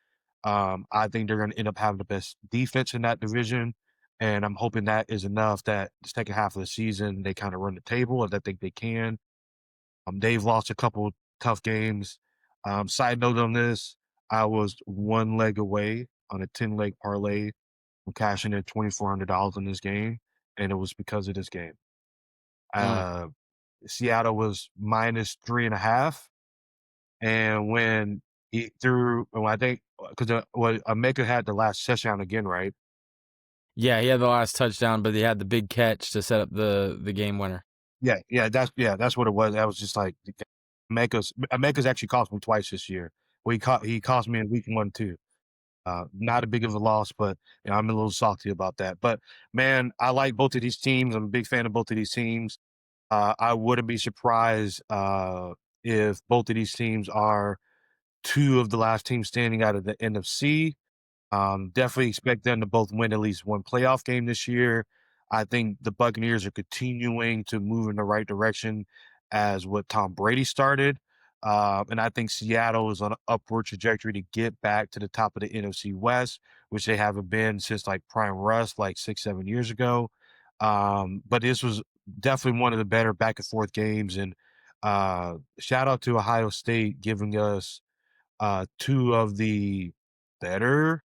I think they're going to end up having the best defense in that division. And I'm hoping that is enough that the second half of the season they kind of run the table, and I think they can. They've lost a couple tough games. Side note on this, I was one leg away on a 10-leg parlay from cashing in $2,400 in this game, and it was because of this game.
Mm.
Uh, Seattle was minus 3.5, and when he threw, well, I think because Emeka had the last touchdown again, right?
Yeah, he had the last touchdown, but he had the big catch to set up the game winner.
Yeah, that's what it was. That was just like Emeka's actually cost me twice this year. Well, he cost me in week 1 too. Not a big of a loss, but I'm a little salty about that. But man, I like both of these teams. I'm a big fan of both of these teams. I wouldn't be surprised if both of these teams are two of the last teams standing out of the NFC. Definitely expect them to both win at least one playoff game this year. I think the Buccaneers are continuing to move in the right direction as what Tom Brady started. And I think Seattle is on an upward trajectory to get back to the top of the NFC West, which they haven't been since like Prime Russ, like 6, 7 years ago. But this was definitely one of the better back and forth games. And shout out to Ohio State giving us two of the better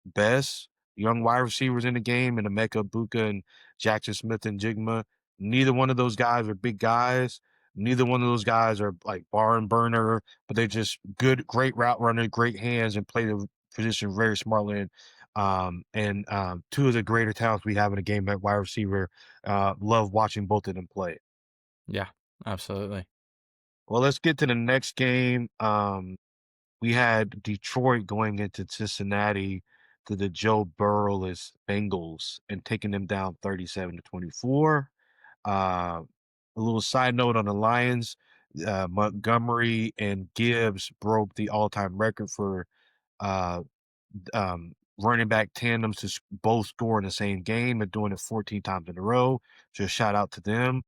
best young wide receivers in the game, and Emeka Buka and Jackson Smith and Jigma. Neither one of those guys are big guys. Neither one of those guys are like barn burner, but they're just great route runner, great hands, and play the position very smartly. And two of the greater talents we have in the game at wide receiver. Love watching both of them play.
Yeah, absolutely.
Well, let's get to the next game. We had Detroit going into Cincinnati to the Joe Burrowless Bengals and taking them down 37-24. Uh, a little side note on the Lions, Montgomery and Gibbs broke the all-time record for uh, running back tandems to both score in the same game and doing it 14 times in a row. So shout out to them.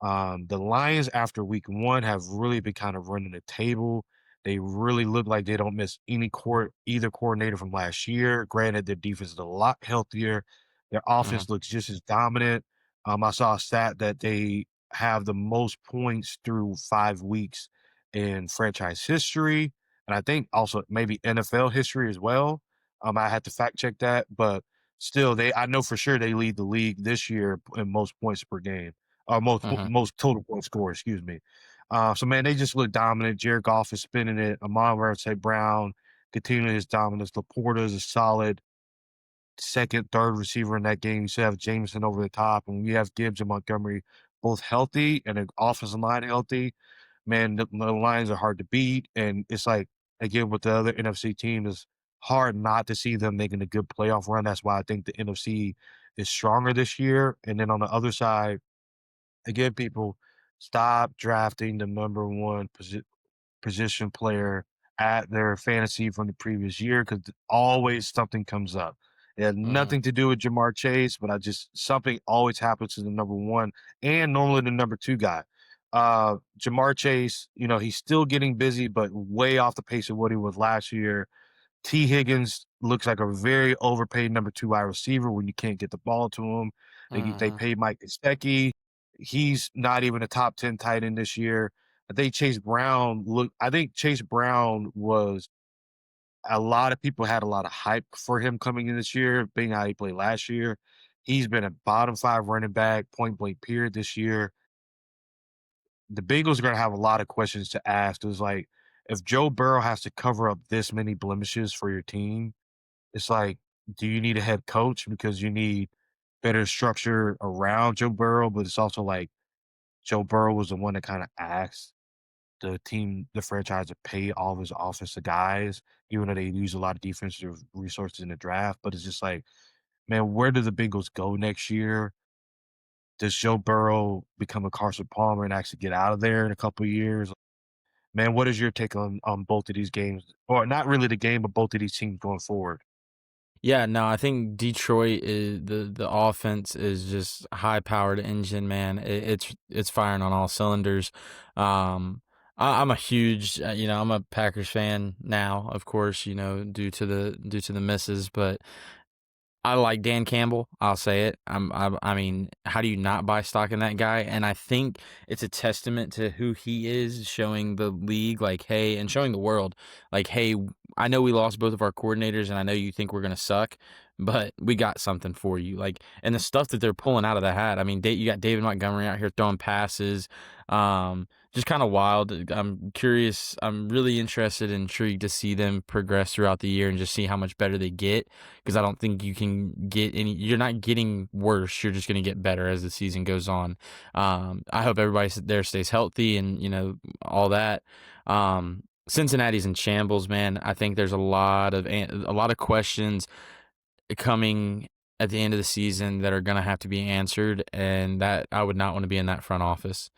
The Lions after week 1 have really been kind of running the table. They really look like they don't miss either coordinator from last year. Granted, their defense is a lot healthier. Their
Mhm,
offense looks just as dominant. I saw a stat that they have the most points through 5 weeks in franchise history, and I think also maybe NFL history as well. I had to fact check that, but still, I know for sure they lead the league this year in most points per game.
mhm.
Most total points scored, excuse me. So man, they just look dominant. Jared Goff is spinning it. Amon St. Brown continuing his dominance. Laporta is a solid second, third receiver in that game. You still have Jameson over the top, and we have Gibbs and Montgomery both healthy and an offensive line healthy. Man, the Lions are hard to beat, and it's like again with the other NFC team, it's hard not to see them making a good playoff run. That's why I think the NFC is stronger this year. And then on the other side, again, people stop drafting the number one position player at their fantasy from the previous year because always something comes up. It had
Mhm,
nothing to do with Jamar Chase, but I just something always happens to the number one and normally the number two guy. Jamar Chase, he's still getting busy, but way off the pace of what he was last year. T. Higgins looks like a very overpaid number 2 wide receiver when you can't get the ball to him. They
mhm,
paid Mike Gesicki. He's not even a top 10 tight end this year. I think Chase Brown was a lot of people had a lot of hype for him coming in this year, being how he played last year. He's been a bottom 5 running back, point blank period this year. The Bengals are gonna have a lot of questions to ask. It's like, if Joe Burrow has to cover up this many blemishes for your team, it's like, do you need a head coach because you need better structure around Joe Burrow? But it's also like Joe Burrow was the one that kind of asked the franchise to pay all of his offensive guys, even though they use a lot of defensive resources in the draft. But it's just like, man, where do the Bengals go next year? Does Joe Burrow become a Carson Palmer and actually get out of there in a couple of years? Man, what is your take on both of these games? Or not really the game, but both of these teams going forward?
Yeah, no, I think Detroit is the offense is just high powered engine, man. It's firing on all cylinders. I'm a huge, I'm a Packers fan now, of course, due to the misses, but I like Dan Campbell. I'll say it. I mean, how do you not buy stock in that guy? And I think it's a testament to who he is, showing the league, like, hey, and showing the world, like, hey, I know we lost both of our coordinators, and I know you think we're gonna suck, but we got something for you. Like, and the stuff that they're pulling out of the hat. I mean, you got David Montgomery out here throwing passes. Just kind of wild. I'm curious. I'm really interested and intrigued to see them progress throughout the year and just see how much better they get, because I don't think you can get you're not getting worse. You're just going to get better as the season goes on. I hope everybody there stays healthy and, all that. Cincinnati's in shambles, man. I think there's a lot of questions coming at the end of the season that are gonna have to be answered, and that I would not wanna be in that front office.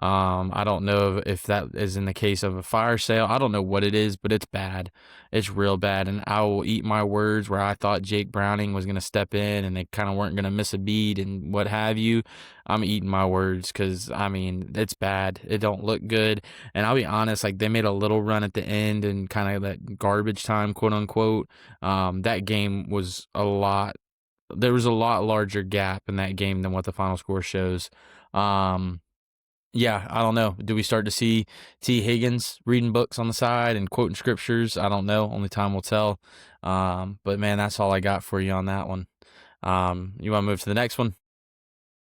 I don't know if that is in the case of a fire sale. I don't know what it is, but it's bad. It's real bad, and I will eat my words where I thought Jake Browning was gonna step in and they kinda weren't gonna miss a beat and what have you. I'm eating my words because I mean, it's bad. It don't look good, and I'll be honest, like, they made a little run at the end and kinda that "garbage time," quote, unquote. That game was a lot there was a lot larger gap in that game than what the final score shows. Um yeah, I don't know. Do we start to see T. Higgins reading books on the side and quoting scriptures? I don't know. Only time will tell. But man, that's all I got for you on that one. You want to move to the next one?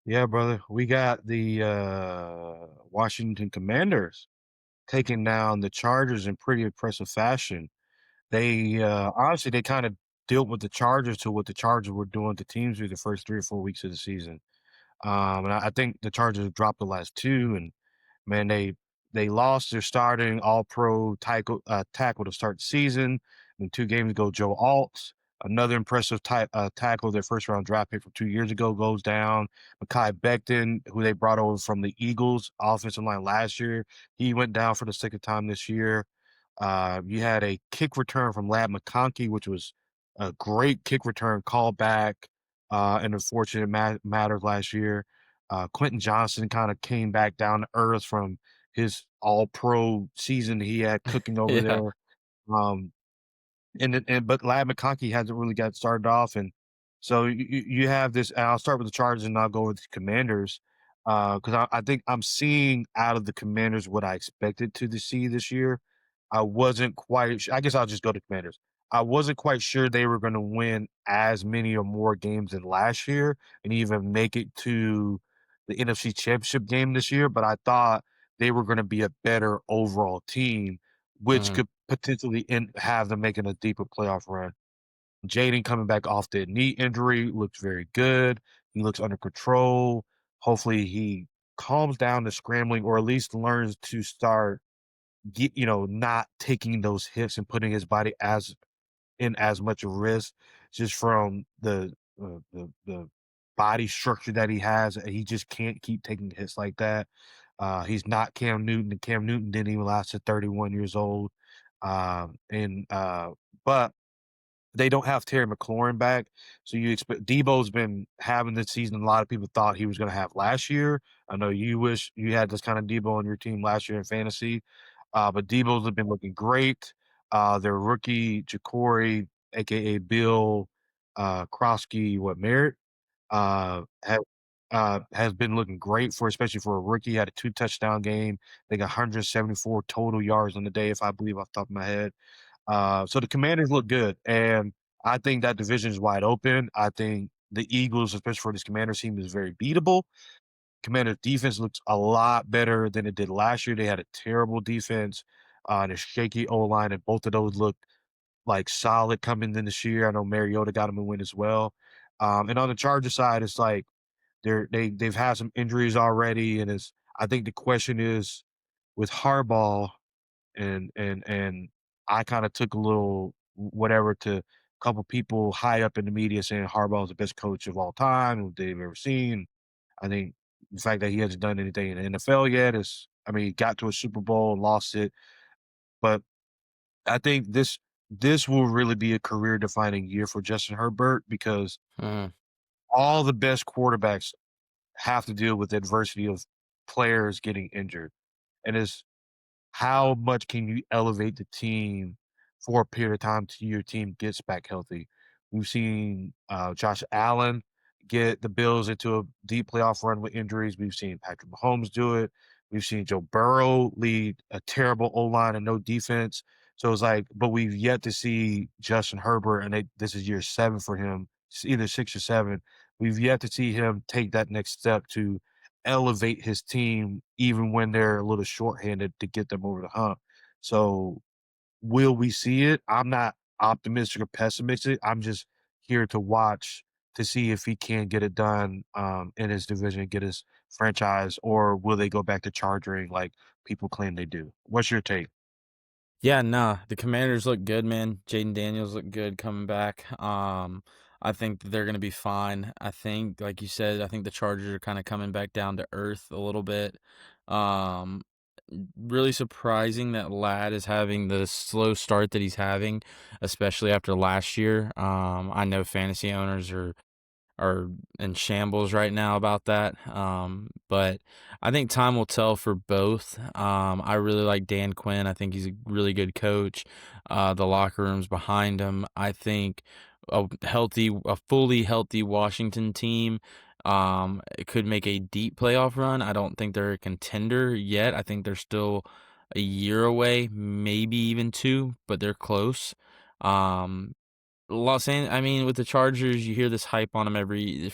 Yeah, brother. We got the Washington Commanders taking down the Chargers in pretty impressive fashion. They honestly they kind of dealt with the Chargers to what the Chargers were doing to teams through the first 3 or 4 weeks of the season. And I think the Chargers dropped the last two, and man, they lost their starting All-Pro tackle to start the season. And 2 games ago, Joe Alt, another impressive tackle, their first-round draft pick from 2 years ago, goes down. Mekhi Becton, who they brought over from the Eagles offensive line last year, he went down for the second time this year. You had a kick return from Lad McConkey, which was a great kick return callback in unfortunate matters last year. Quentin Johnson kind of came back down to earth from his all-pro season he had cooking over
Yeah.
there. Um, but Lad McConkey hasn't really got started off, and so you have this. And I'll start with the Chargers, and I'll go with the Commanders, because I think I'm seeing out of the Commanders what I expected to see this year. I wasn't quite. I guess I'll just go to Commanders. I wasn't quite sure they were going to win as many or more games than last year, and even make it to the NFC Championship game this year. But I thought they were going to be a better overall team, which
Mhm.
could potentially have them making a deeper playoff run. Jaden coming back off the knee injury looks very good. He looks under control. Hopefully, he calms down the scrambling, or at least learns to start, not taking those hits and putting his body as much risk just from the body structure that he has. He just can't keep taking hits like that. He's not Cam Newton, and Cam Newton didn't even last to 31 years old. And but they don't have Terry McLaurin back, so you expect Debo's been having the season a lot of people thought he was going to have last year. I know you wish you had this kind of Debo on your team last year in fantasy, but Debo's been looking great. Their rookie Ja'Cory, aka Bill Krosky, Merritt, uh, ha has been looking great especially for a rookie. He had a 2 touchdown game. They got 174 total yards on the day, if I believe off the top of my head. So the Commanders look good, and I think that division is wide open. I think the Eagles, especially for this Commanders team, is very beatable. Commanders defense looks a lot better than it did last year. They had a terrible defense, and a shaky O-line, and both of those look like solid coming in this year. I know Mariota got them a win as well. And on the Charger side, it's like they've had some injuries already, and it's I think the question is with Harbaugh and I kinda took a little whatever to a couple people high up in the media saying Harbaugh is the best coach of all time they've ever seen. I think the fact that he hasn't done anything in the NFL yet he got to a Super Bowl and lost it, but I think this will really be a career defining year for Justin Herbert because
Mhm.
all the best quarterbacks have to deal with the adversity of players getting injured, and it's how much can you elevate the team for a period of time till your team gets back healthy? We've seen Josh Allen get the Bills into a deep playoff run with injuries. We've seen Patrick Mahomes do it. We've seen Joe Burrow lead a terrible O line and no defense. So it's like, but we've yet to see Justin Herbert, and this is year 7 for him, either 6 or 7. We've yet to see him take that next step to elevate his team even when they're a little shorthanded to get them over the hump. So, will we see it? I'm not optimistic or pessimistic. I'm just here to watch to see if he can get it done, in his division, get his franchise, or will they go back to charging like people claim they do? What's your take?
Yeah, nah, the Commanders look good, man. Jaden Daniels look good coming back. I think that they're gonna be fine. I think, like you said, I think the Chargers are kind of coming back down to earth a little bit. Um, Really surprising that Ladd is having the slow start that he's having, especially after last year. I know fantasy owners are in shambles right now about that. But I think time will tell for both. I really like Dan Quinn. I think he's a really good coach. The locker room's behind him. I think a fully healthy Washington team. It could make a deep playoff run. I don't think they're a contender yet. I think they're still a year away, maybe even two, but they're close. Um, I mean, with the Chargers, you hear this hype on them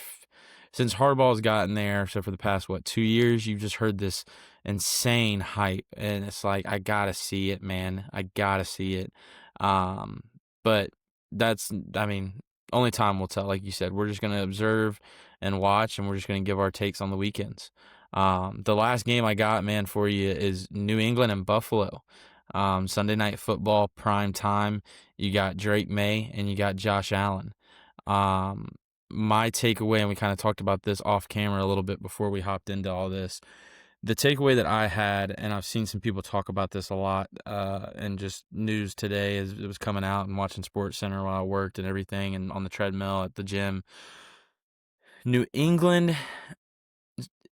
since Harbaugh's gotten there. So for the past 2 years, you've just heard this insane hype, and it's like I gotta see it, man. I gotta see it. Um, but I mean, only time will tell. Like you said, we're just gonna observe and watch, and we're just gonna give our takes on the weekends. The last game I got, man, for you is New England and Buffalo. Sunday night football, prime time. You got Drake May and you got Josh Allen. Um, my takeaway, and we kind of talked about this off camera a little bit before we hopped into all this. The takeaway that I had, and I've seen some people talk about this a lot, and just news today as it was coming out and watching Sports Center while I worked and everything, and on the treadmill at the gym. New England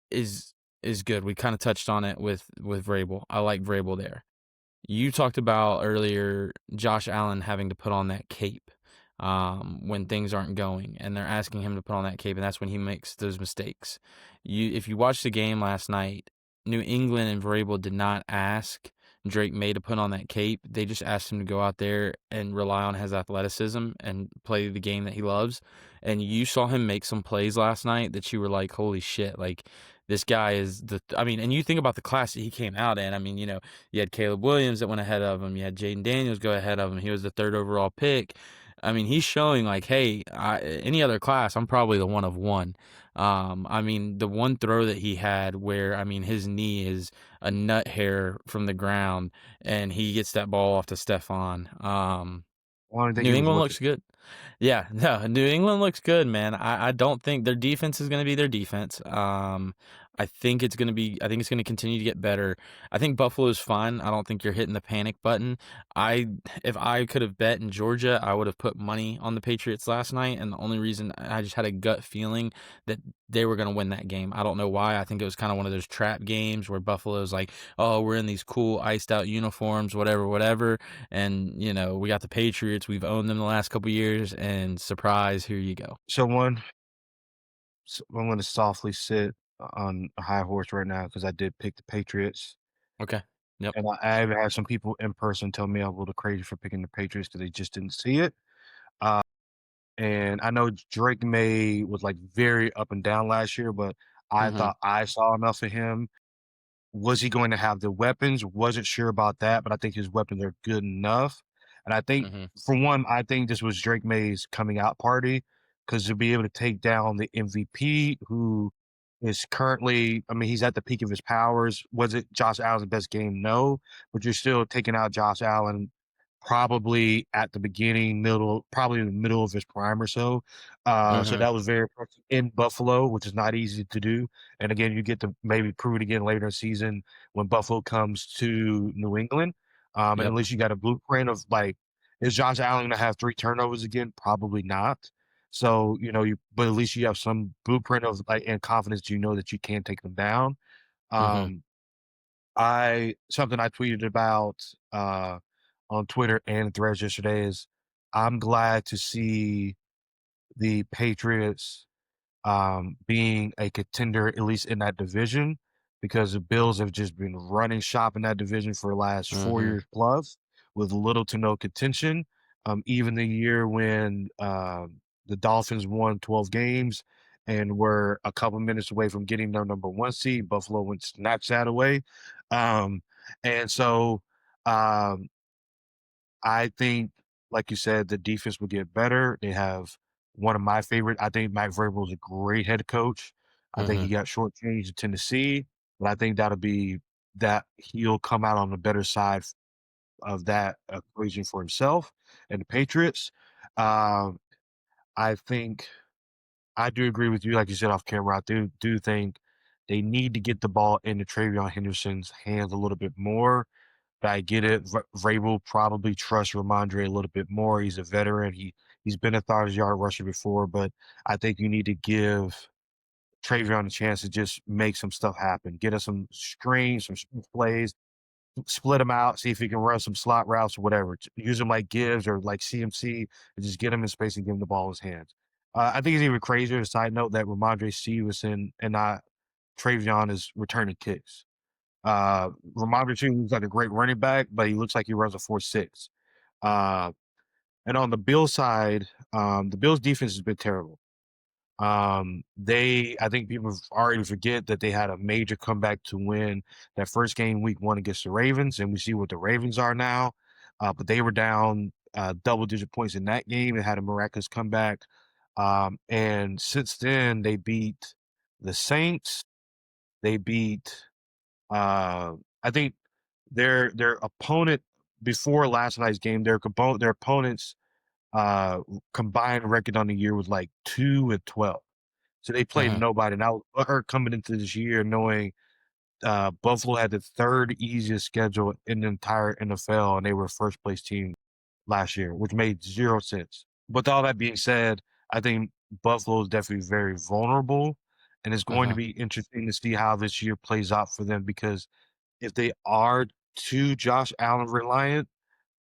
is is good. We kind of touched on it with Vrabel. I like Vrabel there. You talked about earlier Josh Allen having to put on that cape when things aren't going, and they're asking him to put on that cape, and that's when he makes those mistakes. If you watched the game last night, New England and Vrabel did not ask Drake May to put on that cape. They just asked him to go out there and rely on his athleticism and play the game that he loves. And you saw him make some plays last night that you were like, holy shit, like this guy is I mean, and you think about the class that he came out in. I mean, you had Caleb Williams that went ahead of him. You had Jaden Daniels go ahead of him. He was the third overall pick. I mean, he's showing like, hey, any other class, I'm probably the one of one. I mean, the one throw that he had where, I mean, his knee is a nut hair from the ground, and he gets that ball off to Stefan.
I don't think
New
he was
England
looking.
looks good. Yeah, no, New England looks good, man. I don't think their defense is going to be their defense. I think it's going to continue to get better. I think Buffalo's fine. I don't think you're hitting the panic button. I If I could have bet in Georgia, I would have put money on the Patriots last night, and the only reason I just had a gut feeling that they were going to win that game. I don't know why. I think it was kind of one of those trap games where Buffalo's like, "Oh, we're in these cool iced out uniforms, whatever, whatever." And, we got the Patriots. We've owned them the last couple years, and surprise, here you go.
So I'm going to softly sit on a high horse right now because I did pick the Patriots,
Okay. Yep.
and I even had some people in person tell me I'm a little crazy for picking the Patriots because they just didn't see it. Uh, and I know Drake May was like very up and down last year, but I
Mhm.
thought I saw enough of him. Was he going to have the weapons? Wasn't sure about that, but I think his weapons are good enough. And I think,
Mhm.
for one, I think this was Drake May's coming out party because to be able to take down the MVP, who is currently, I mean, he's at the peak of his powers. Was it Josh Allen's best game? No, but you're still taking out Josh Allen probably at the beginning, middle, probably in the middle of his prime or so. So
Mhm.
that was very impressive in Buffalo, which is not easy to do. And again, you get to maybe prove it again later in the season when Buffalo comes to New England. And at
Yep.
least you got a blueprint of like, is Josh Allen going to have 3 turnovers again? Probably not. So, but at least you have some blueprint of like and confidence, that you can take them down.
Mhm.
Um, something I tweeted about on Twitter and Threads yesterday is I'm glad to see the Patriots being a contender, at least in that division, because the Bills have just been running shop in that division for the last 4 years
Mhm.
plus with little to no contention. Even the year when the Dolphins won 12 games and were a couple minutes away from getting their number one seed, Buffalo went snatched that away. Um, and so um, I think, like you said, the defense will get better. They have one of my favorite. I think Mike Vrabel is a great head coach. I think he
Mhm.
got shortchanged in Tennessee, but I think that he'll come out on the better side of that equation for himself and the Patriots. Um, I think I do agree with you, like you said off camera. I do think they need to get the ball into Travion Henderson's hands a little bit more. But I get it. Vrabel probably trusts Ramondre a little bit more. He's a veteran. He's been a 1,000-yard rusher before, but I think you need to give Travion a chance to just make some stuff happen. Get us some screens, some plays, split him out, see if he can run some slot routes or whatever. Use him like Gibbs or like CMC and just get him in space and give him the ball in his hands. I think it's even crazier. A side note that Ramondre Stevenson and not Travion is returning kicks. Ramondre Stevenson looks like a great running back, but he looks like he runs a 4.6. Uh, and on the Bills side, the Bills defense has been terrible. I think people already forget that they had a major comeback to win that first game week 1 against the Ravens, and we see what the Ravens are now. But they were down double-digit points in that game and had a miraculous comeback. And since then, they beat the Saints. They beat, I think, their opponent before last night's game. Their opponents combined record on the year was like 2-12. So they played
Mhm.
nobody. Now, her coming into this year knowing Buffalo had the third easiest schedule in the entire NFL, and they were first place team last year, which made zero sense. But all that being said, I think Buffalo is definitely very vulnerable, and it's going to
Mhm.
be interesting to see how this year plays out for them because if they are too Josh Allen reliant,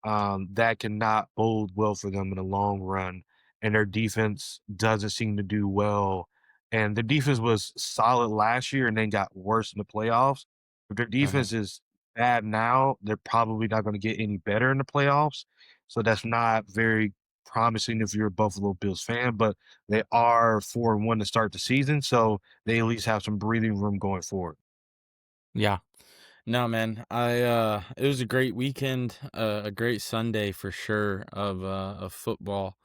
that cannot bode well for them in the long run. And their defense doesn't seem to do well. And the defense was solid last year and then got worse in the playoffs. If their
Mhm.
defense is bad now, they're probably not going to get any better in the playoffs. So that's not very promising if you're a Buffalo Bills fan, but they are 4-1 to start the season. So they at least have some breathing room going forward.
Yeah. No, man. It was a great weekend, a great Sunday for sure of football.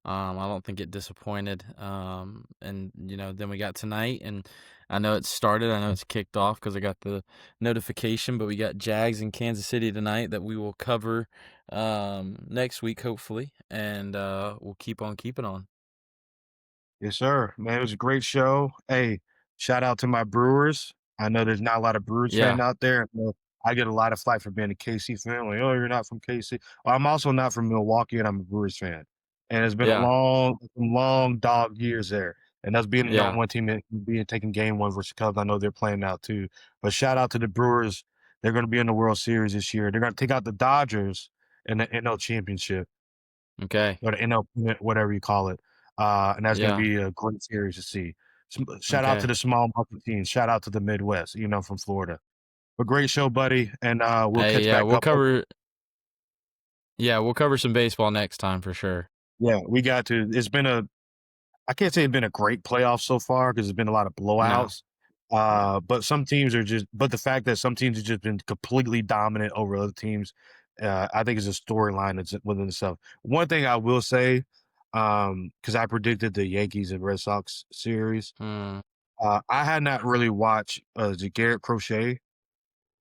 I don't think it disappointed. And then we got tonight, and I know it started. I know it's kicked off because I got the notification. But we got Jags in Kansas City tonight that we will cover next week, hopefully, and we'll keep on keeping on.
Yes, sir. Man, it was a great show. Hey, shout out to my Brewers. I know there's not a lot of Brewers fans
Yeah,
out there. I get a lot of flack for being a KC fan. Like, oh, you're not from KC. Well, I'm also not from Milwaukee, and I'm a Brewers fan. And it's been a
yeah,
long dog years there. And us being the number
yeah.
one team and being taking game one versus Cubs, I know they're playing now too. But shout out to the Brewers. They're going to be in the World Series this year. They're going to take out the Dodgers in the NL Championship
Okay.
or the NL, whatever you call it. And that's going to
Yeah.
be a great series to see. Shout out to
Okay.
the small market teams. Shout out to the Midwest, from Florida. But great show, buddy. And we'll
Hey,
catch
yeah,
back
we'll
up.
cover. Yeah, we'll cover some baseball next time for sure.
Yeah, we got to. I can't say it's been a great playoff so far because there's been a lot of
No.
blowouts. But but the fact that some teams have just been completely dominant over other teams, I think is a storyline that's within itself. One thing I will say, because I predicted the Yankees and Red Sox series,
Mm.
I had not really watched Garrett Crochet.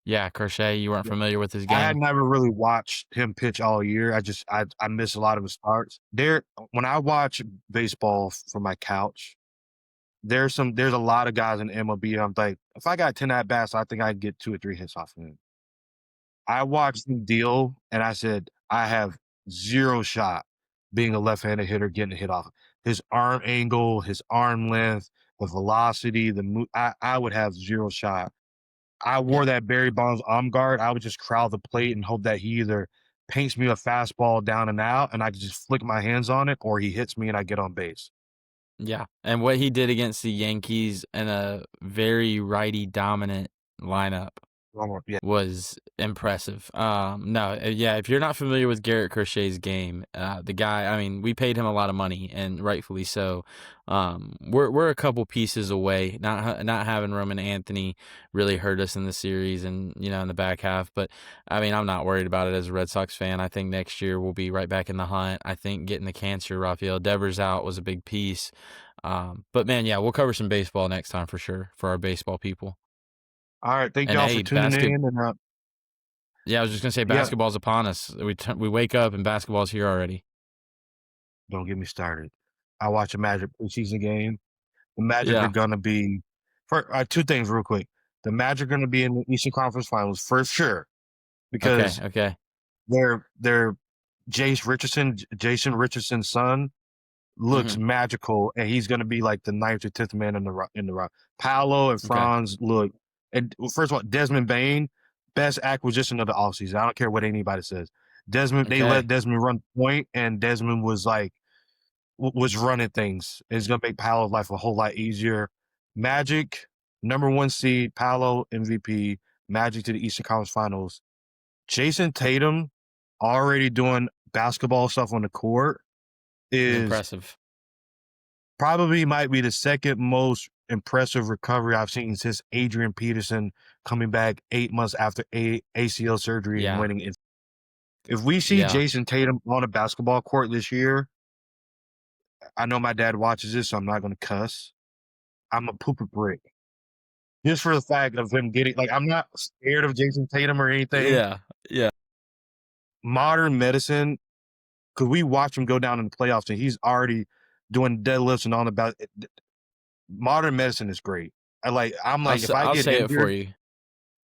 Yeah, Crochet, you weren't
Yeah.
familiar with his
I had
game?
never really watched him pitch all year. I missed a lot of his starts. When I watch baseball from my couch, there's a lot of guys in MLB. I'm like, if I got 10 at bats, I think I'd get 2 or 3 hits off of him. I watched him deal, and I said, I have zero shot being a left-handed hitter getting a hit off. His arm angle, his arm length, the velocity, I would have zero shot. I wore
Yeah.
that Barry Bonds arm guard. I would just crowd the plate and hope that he either paints me a fastball down and out, and I can just flick my hands on it, or he hits me and I get on base.
Yeah, and what he did against the Yankees in a very righty dominant lineup
Yeah.
was impressive. No, yeah, if you're not familiar with Garrett Crochet's game, the guy, I mean, we paid him a lot of money and rightfully so. We're a couple pieces away. Not having Roman Anthony really hurt us in the series and in the back half, but I mean, I'm not worried about it as a Red Sox fan. I think next year we'll be right back in the hunt. I think getting the cancer Rafael Devers out was a big piece. But man, yeah, we'll cover some baseball next time for sure for our baseball people.
All right. Thank
And
y'all for
hey,
tuning in. And
Yeah, I was just gonna say
Yeah,
basketball's upon us. We wake up and basketball's here already.
don't get me started. I watch a Magic preseason game. The Magic are
Yeah.
gonna be for 2 things real quick. The Magic are gonna be in the Eastern Conference Finals for sure
Okay,
because
okay.
they're Jason Richardson's son looks
Mhm.
magical, and he's gonna be like the 9th or 10th man in the rock. Paolo and
Okay.
Franz look and first of all, Desmond Bane, best acquisition of the offseason. I don't care what anybody says. They let
Okay.
Desmond run point, and Desmond was like was running things. It's gonna make Paolo's life a whole lot easier. Magic, number 1 seed, Paolo MVP, Magic to the Eastern Conference Finals. Jason Tatum already doing basketball stuff on the court
Is
is
impressive.
probably might be the second most impressive recovery I've seen since Adrian Peterson coming back 8 months after ACL surgery and
Yeah.
winning it. If we see
Yeah.
Jason Tatum on a basketball court this year, I know my dad watches this, so I'm not gonna cuss. I'm a poop a brick. Just for the fact of him getting like, I'm not scared of Jason Tatum or anything.
Yeah. Yeah.
Modern medicine, because we watch him go down in the playoffs and he's already doing deadlifts and all about it. Modern medicine is great. I'm like, if I
I'll
get
say it for
injured,
you.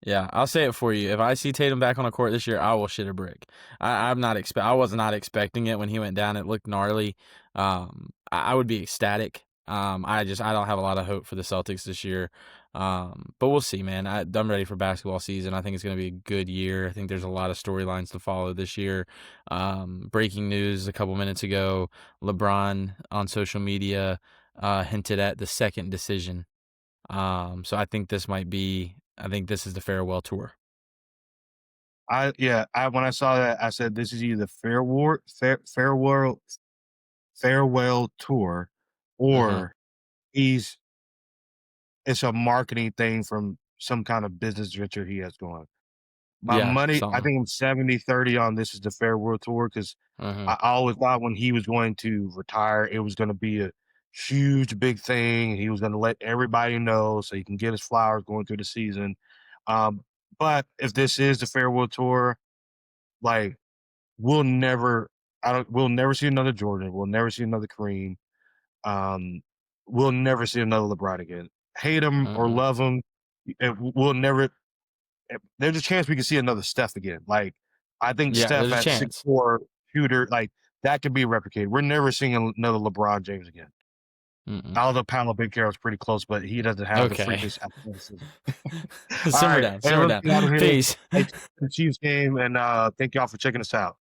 Yeah, I'll say it for you. If I see Tatum back on the court this year, I will shit a brick. I was not expecting it when he went down. It looked gnarly. I would be ecstatic. I don't have a lot of hope for the Celtics this year. But we'll see, man. I'm ready for basketball season. I think it's going to be a good year. I think there's a lot of storylines to follow this year. Breaking news a couple minutes ago: LeBron on social media hinted at the second decision. So I think I think this is the farewell tour.
when I saw that, I said this is either farewell tour,
Mhm.
or he's it's a marketing thing from some kind of business venture he has going. My
Yeah,
money, I
something.
think I'm 70-30 on this is the farewell tour because
Mhm.
I always thought when he was going to retire, it was gonna be a huge, big thing. He was gonna let everybody know so he can get his flowers going through the season. Um, but if this is the farewell tour, like, we'll never we'll never see another Jordan. We'll never see another Kareem. Um, we'll never see another LeBron again. Hate him or
Mm-mm.
love him, we'll never there's a chance we can see another Steph again. Like, I think
Yeah,
Steph
there's a
at
chance.
6'4" shooter, like, that could be replicated. We're never seeing another LeBron James again.
Mm-mm.
Although Paolo Banchero's pretty close, but he doesn't have the
Okay.
freakish athleticism.
Simmer
Alright,
down,
hey,
simmer
let's
down.
get out of here.
Peace.
Hey, the Chiefs game, and thank y'all for checking us out.